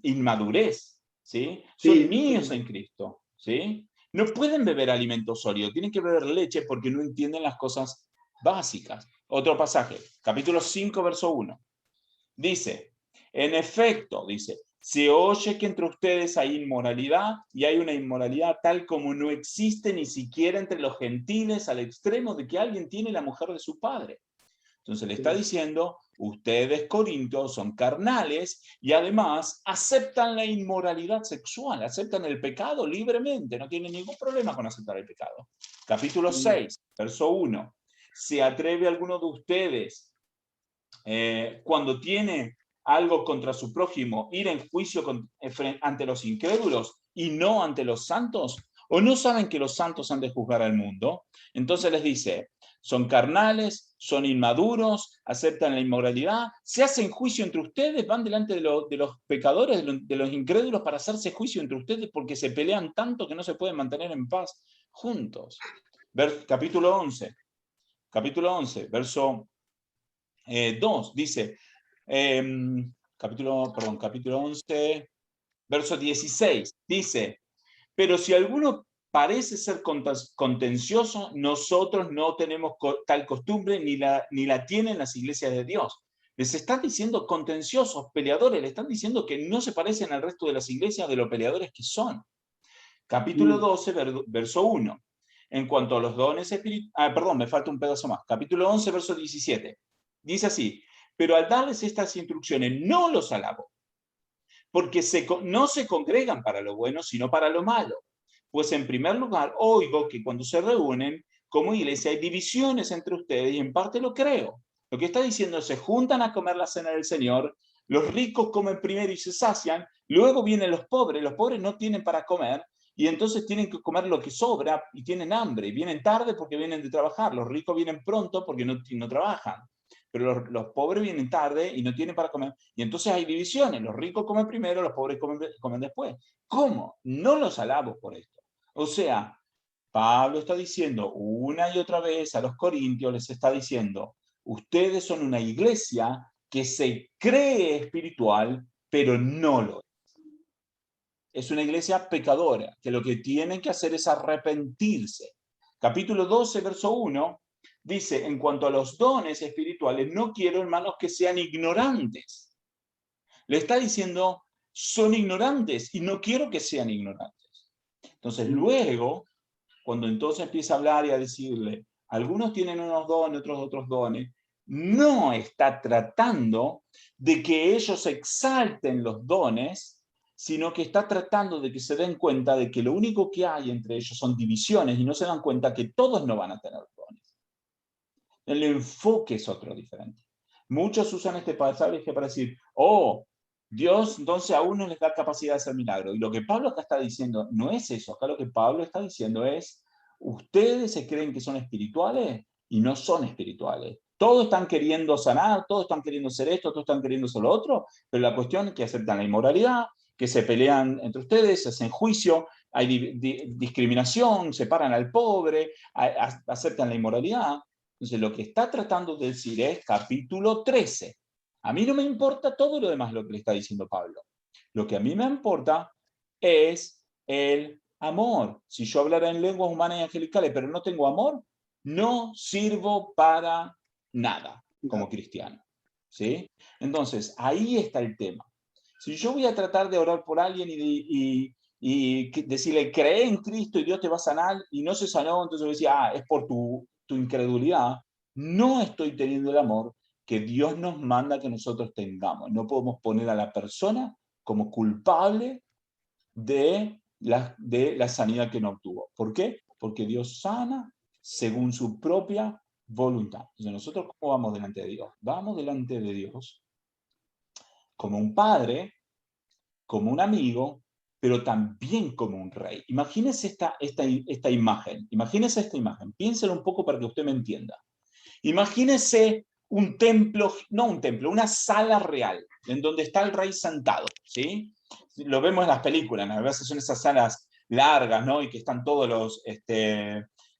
inmadurez, ¿sí? Son niños en Cristo, ¿sí? No pueden beber alimento sólido, tienen que beber leche porque no entienden las cosas básicas. Otro pasaje, capítulo 5, verso 1. Dice, en efecto, dice, se oye que entre ustedes hay inmoralidad y hay una inmoralidad tal como no existe ni siquiera entre los gentiles al extremo de que alguien tiene la mujer de su padre. Entonces le está diciendo, ustedes corintios son carnales y además aceptan la inmoralidad sexual, aceptan el pecado libremente, no tienen ningún problema con aceptar el pecado. Capítulo 6, verso 1. ¿Se atreve alguno de ustedes cuando tiene algo contra su prójimo, ir en juicio ante los incrédulos y no ante los santos? ¿O no saben que los santos han de juzgar al mundo? Entonces les dice, son carnales, son inmaduros, aceptan la inmoralidad, se hacen juicio entre ustedes, van delante de los pecadores, de los incrédulos para hacerse juicio entre ustedes porque se pelean tanto que no se pueden mantener en paz juntos. Capítulo 11, verso 2, dice, capítulo 11, verso 16, dice, pero si alguno parece ser contencioso, nosotros no tenemos tal costumbre ni la tienen las iglesias de Dios. Les están diciendo contenciosos, peleadores, le están diciendo que no se parecen al resto de las iglesias de los peleadores que son. Capítulo 12, verso 1. En cuanto a los dones espirituales, perdón, me falta un pedazo más. Capítulo 11, verso 17. Dice así, pero al darles estas instrucciones no los alabo, porque no se congregan para lo bueno, sino para lo malo. Pues en primer lugar, oigo que cuando se reúnen como iglesia hay divisiones entre ustedes y en parte lo creo. Lo que está diciendo es, se juntan a comer la cena del Señor, los ricos comen primero y se sacian, luego vienen los pobres no tienen para comer, y entonces tienen que comer lo que sobra y tienen hambre, y vienen tarde porque vienen de trabajar, los ricos vienen pronto porque no trabajan. pero los pobres vienen tarde y no tienen para comer. Y entonces hay divisiones, los ricos comen primero, los pobres comen después. ¿Cómo? No los alabo por esto. O sea, Pablo está diciendo una y otra vez a los corintios, les está diciendo, ustedes son una iglesia que se cree espiritual, pero no lo es. Es una iglesia pecadora, que lo que tienen que hacer es arrepentirse. Capítulo 12, verso 1, dice, en cuanto a los dones espirituales, no quiero, hermanos, que sean ignorantes. Le está diciendo, son ignorantes y no quiero que sean ignorantes. Entonces, luego, cuando entonces empieza a hablar y a decirle, algunos tienen unos dones, otros dones, no está tratando de que ellos exalten los dones, sino que está tratando de que se den cuenta de que lo único que hay entre ellos son divisiones y no se dan cuenta que todos no van a tener dones. El enfoque es otro diferente. Muchos usan este pasaje para decir, oh, Dios entonces a uno les da capacidad de hacer milagros. Y lo que Pablo acá está diciendo no es eso. Acá lo que Pablo está diciendo es, ustedes se creen que son espirituales y no son espirituales. Todos están queriendo sanar, todos están queriendo hacer esto, todos están queriendo hacer lo otro, pero la cuestión es que aceptan la inmoralidad, que se pelean entre ustedes, se hacen juicio, hay discriminación, separan al pobre, aceptan la inmoralidad. Entonces, lo que está tratando de decir es capítulo 13. A mí no me importa todo lo demás lo que le está diciendo Pablo. Lo que a mí me importa es el amor. Si yo hablara en lenguas humanas y angelicales, pero no tengo amor, no sirvo para nada como cristiano. ¿Sí? Entonces, ahí está el tema. Si yo voy a tratar de orar por alguien y decirle, cree en Cristo y Dios te va a sanar, y no se sanó, entonces voy a decir, es por tu incredulidad, no estoy teniendo el amor que Dios nos manda que nosotros tengamos. No podemos poner a la persona como culpable de la sanidad que no obtuvo. ¿Por qué? Porque Dios sana según su propia voluntad. Entonces, ¿nosotros cómo vamos delante de Dios? Vamos delante de Dios como un padre, como un amigo, pero también como un rey. Imagínese esta imagen. Imagínese esta imagen. Piénselo un poco para que usted me entienda. Imagínese un templo, no un templo, una sala real, en donde está el rey sentado, ¿sí? Lo vemos en las películas, a veces son esas salas largas, ¿no? Y que están todos los,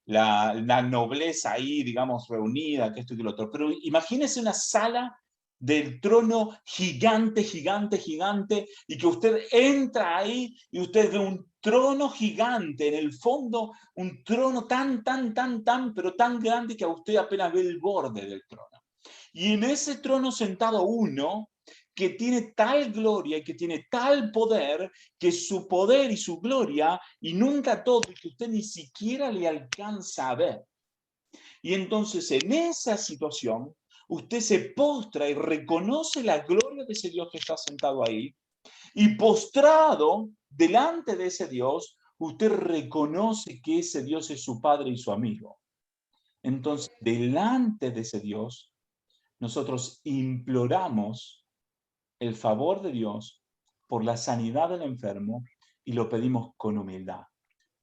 la nobleza ahí, digamos, reunida, que esto y que lo otro. Pero imagínese una sala del trono gigante, gigante, gigante, y que usted entra ahí y usted ve un trono gigante, en el fondo un trono tan, pero tan grande que a usted apenas ve el borde del trono. Y en ese trono sentado uno que tiene tal gloria y que tiene tal poder, que su poder y su gloria inunda todo y que usted ni siquiera le alcanza a ver. Y entonces en esa situación, usted se postra y reconoce la gloria de ese Dios que está sentado ahí, y postrado delante de ese Dios, usted reconoce que ese Dios es su Padre y su amigo. Entonces, delante de ese Dios, nosotros imploramos el favor de Dios por la sanidad del enfermo y lo pedimos con humildad,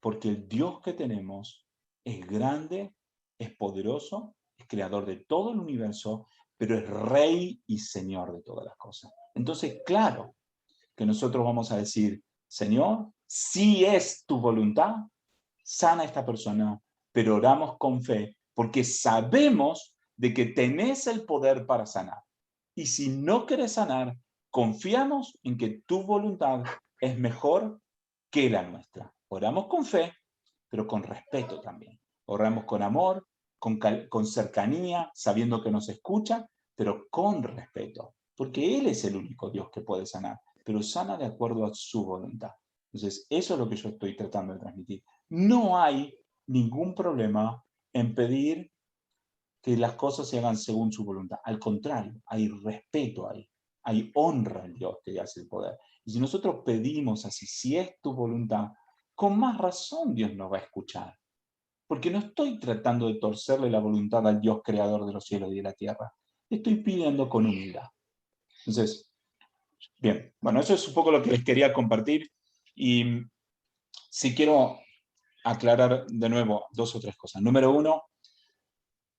porque el Dios que tenemos es grande, es poderoso, es creador de todo el universo, pero es Rey y Señor de todas las cosas. Entonces, claro que nosotros vamos a decir, Señor, si es tu voluntad, sana a esta persona, pero oramos con fe, porque sabemos de que tenés el poder para sanar. Y si no querés sanar, confiamos en que tu voluntad es mejor que la nuestra. Oramos con fe, pero con respeto también. Oramos con amor, con cercanía, sabiendo que nos escucha, pero con respeto, porque Él es el único Dios que puede sanar, pero sana de acuerdo a su voluntad. Entonces, eso es lo que yo estoy tratando de transmitir. No hay ningún problema en pedir que las cosas se hagan según su voluntad. Al contrario, hay respeto ahí, hay honra en Dios que hace el poder. Y si nosotros pedimos así, si es tu voluntad, con más razón Dios nos va a escuchar. Porque no estoy tratando de torcerle la voluntad al Dios creador de los cielos y de la tierra. Estoy pidiendo con humildad. Entonces, bien, bueno, eso es un poco lo que les quería compartir. Y si quiero aclarar de nuevo 2 o 3 cosas. Número 1,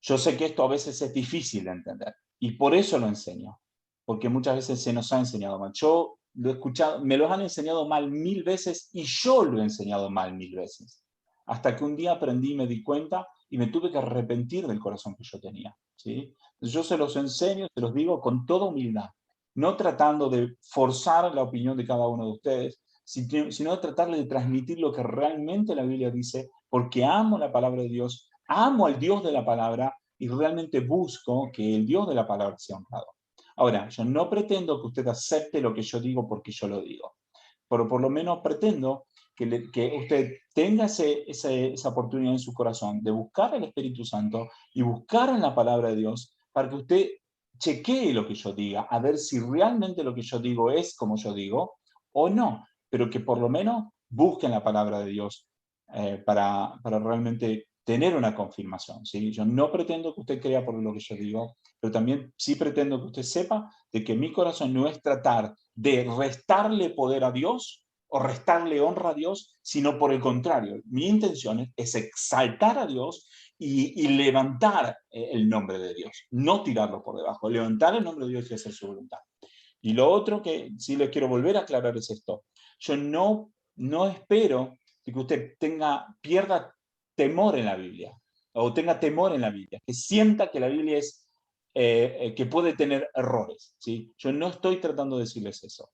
yo sé que esto a veces es difícil de entender. Y por eso lo enseño, porque muchas veces se nos ha enseñado mal. Yo lo he escuchado, me lo han enseñado mal 1000 veces y yo lo he enseñado mal 1000 veces. Hasta que un día aprendí, me di cuenta y me tuve que arrepentir del corazón que yo tenía, ¿sí? Yo se los enseño, se los digo con toda humildad, no tratando de forzar la opinión de cada uno de ustedes, sino de tratarle de transmitir lo que realmente la Biblia dice, porque amo la palabra de Dios, amo al Dios de la palabra y realmente busco que el Dios de la palabra sea honrado. Ahora, yo no pretendo que usted acepte lo que yo digo porque yo lo digo, pero por lo menos pretendo que usted tenga esa oportunidad en su corazón de buscar al Espíritu Santo y buscar en la palabra de Dios para que usted chequee lo que yo diga, a ver si realmente lo que yo digo es como yo digo o no, pero que por lo menos busquen la palabra de Dios para realmente tener una confirmación, ¿sí? Yo no pretendo que usted crea por lo que yo digo, pero también sí pretendo que usted sepa de que mi corazón no es tratar de restarle poder a Dios o restarle honra a Dios, sino por el contrario, mi intención es exaltar a Dios y levantar el nombre de Dios, no tirarlo por debajo, levantar el nombre de Dios y hacer su voluntad. Y lo otro que sí les quiero volver a aclarar es esto. Yo no espero que usted pierda temor en la Biblia, o tenga temor en la Biblia, que sienta que la Biblia es, que puede tener errores, ¿sí? Yo no estoy tratando de decirles eso.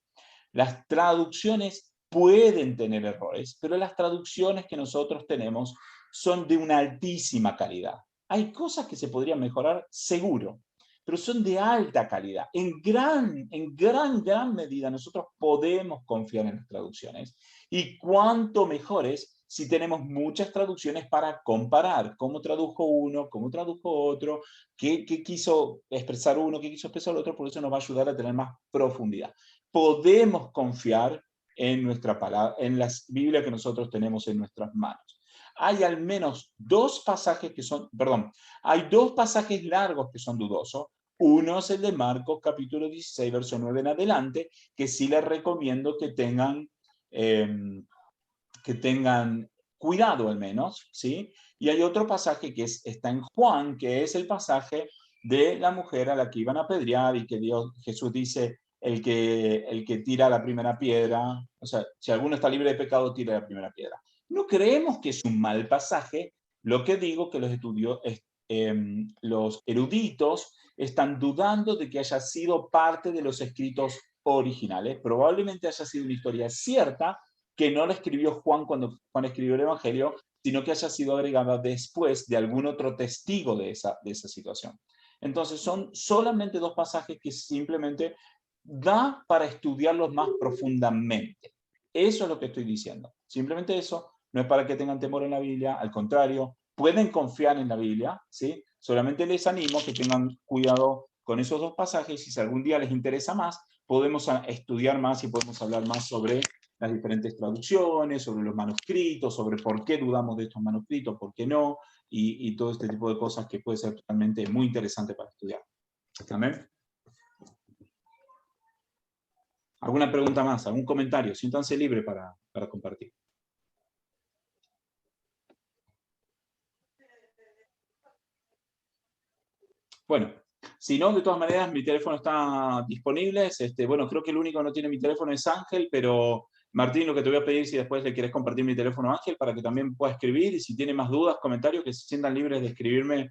Las traducciones pueden tener errores, pero las traducciones que nosotros tenemos son de una altísima calidad. Hay cosas que se podrían mejorar, seguro, pero son de alta calidad. En gran medida nosotros podemos confiar en las traducciones. Y cuánto mejores si tenemos muchas traducciones para comparar cómo tradujo uno, cómo tradujo otro, qué quiso expresar uno, qué quiso expresar el otro, por eso nos va a ayudar a tener más profundidad. Podemos confiar en nuestra palabra, en la Biblia que nosotros tenemos en nuestras manos. Hay al menos dos pasajes que son, perdón, hay dos pasajes largos que son dudosos. Uno es el de Marcos, capítulo 16, verso 9 en adelante, que sí les recomiendo que tengan cuidado al menos, ¿sí? Y hay otro pasaje que está en Juan, que es el pasaje de la mujer a la que iban a apedrear y que Jesús dice, el que tira la primera piedra, o sea, si alguno está libre de pecado, tira la primera piedra. No creemos que es un mal pasaje, lo que digo que los eruditos están dudando de que haya sido parte de los escritos originales. Probablemente haya sido una historia cierta, que no la escribió Juan cuando Juan escribió el Evangelio, sino que haya sido agregada después de algún otro testigo de esa situación. Entonces son solamente dos pasajes que simplemente da para estudiarlos más profundamente. Eso es lo que estoy diciendo. Simplemente eso, no es para que tengan temor en la Biblia, al contrario, pueden confiar en la Biblia, ¿sí? Solamente les animo a que tengan cuidado con esos dos pasajes y si algún día les interesa más, podemos estudiar más y podemos hablar más sobre las diferentes traducciones, sobre los manuscritos, sobre por qué dudamos de estos manuscritos, por qué no, y todo este tipo de cosas que puede ser totalmente muy interesante para estudiar. ¿Amén? ¿Alguna pregunta más? ¿Algún comentario? Siéntanse libres para compartir. Bueno, si no, de todas maneras, mi teléfono está disponible. Bueno, creo que el único que no tiene mi teléfono es Ángel, pero Martín, lo que te voy a pedir si después le quieres compartir mi teléfono a Ángel para que también pueda escribir y si tiene más dudas, comentarios, que se sientan libres de escribirme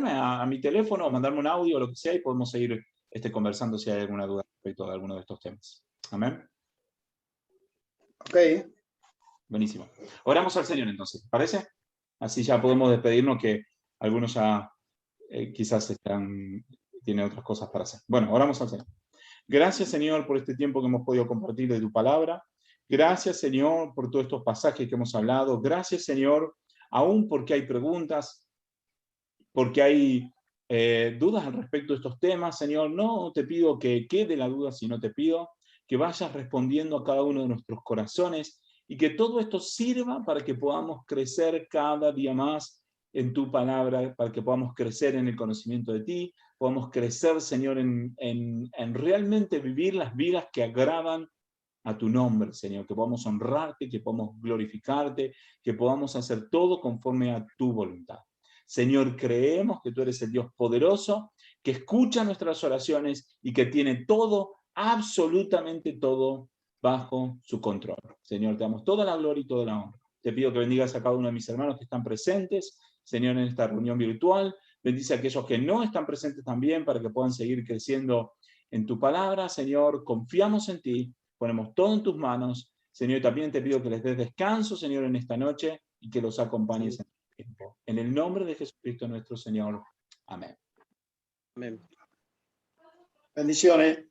a mi teléfono o mandarme un audio o lo que sea y podemos seguir conversando si hay alguna duda respecto a alguno de estos temas. Amén. Ok. Buenísimo. Oramos al Señor entonces, ¿te parece? Así ya podemos despedirnos que algunos ya quizás tienen otras cosas para hacer. Bueno, oramos al Señor. Gracias, Señor, por este tiempo que hemos podido compartir de tu palabra. Gracias, Señor, por todos estos pasajes que hemos hablado. Gracias, Señor, aún porque hay preguntas, porque hay dudas al respecto de estos temas, Señor. No te pido que quede la duda, sino te pido que vayas respondiendo a cada uno de nuestros corazones y que todo esto sirva para que podamos crecer cada día más en tu palabra, para que podamos crecer en el conocimiento de ti, podamos crecer, Señor, en realmente vivir las vidas que agradan a tu nombre, Señor, que podamos honrarte, que podamos glorificarte, que podamos hacer todo conforme a tu voluntad. Señor, creemos que tú eres el Dios poderoso, que escucha nuestras oraciones y que tiene todo, absolutamente todo, bajo su control. Señor, te damos toda la gloria y toda la honra. Te pido que bendigas a cada uno de mis hermanos que están presentes, Señor, en esta reunión virtual. Bendice a aquellos que no están presentes también para que puedan seguir creciendo en tu palabra. Señor, confiamos en ti, ponemos todo en tus manos. Señor, también te pido que les des descanso, Señor, en esta noche y que los acompañes en el tiempo. En el nombre de Jesucristo nuestro Señor. Amén. Amén. Bendiciones.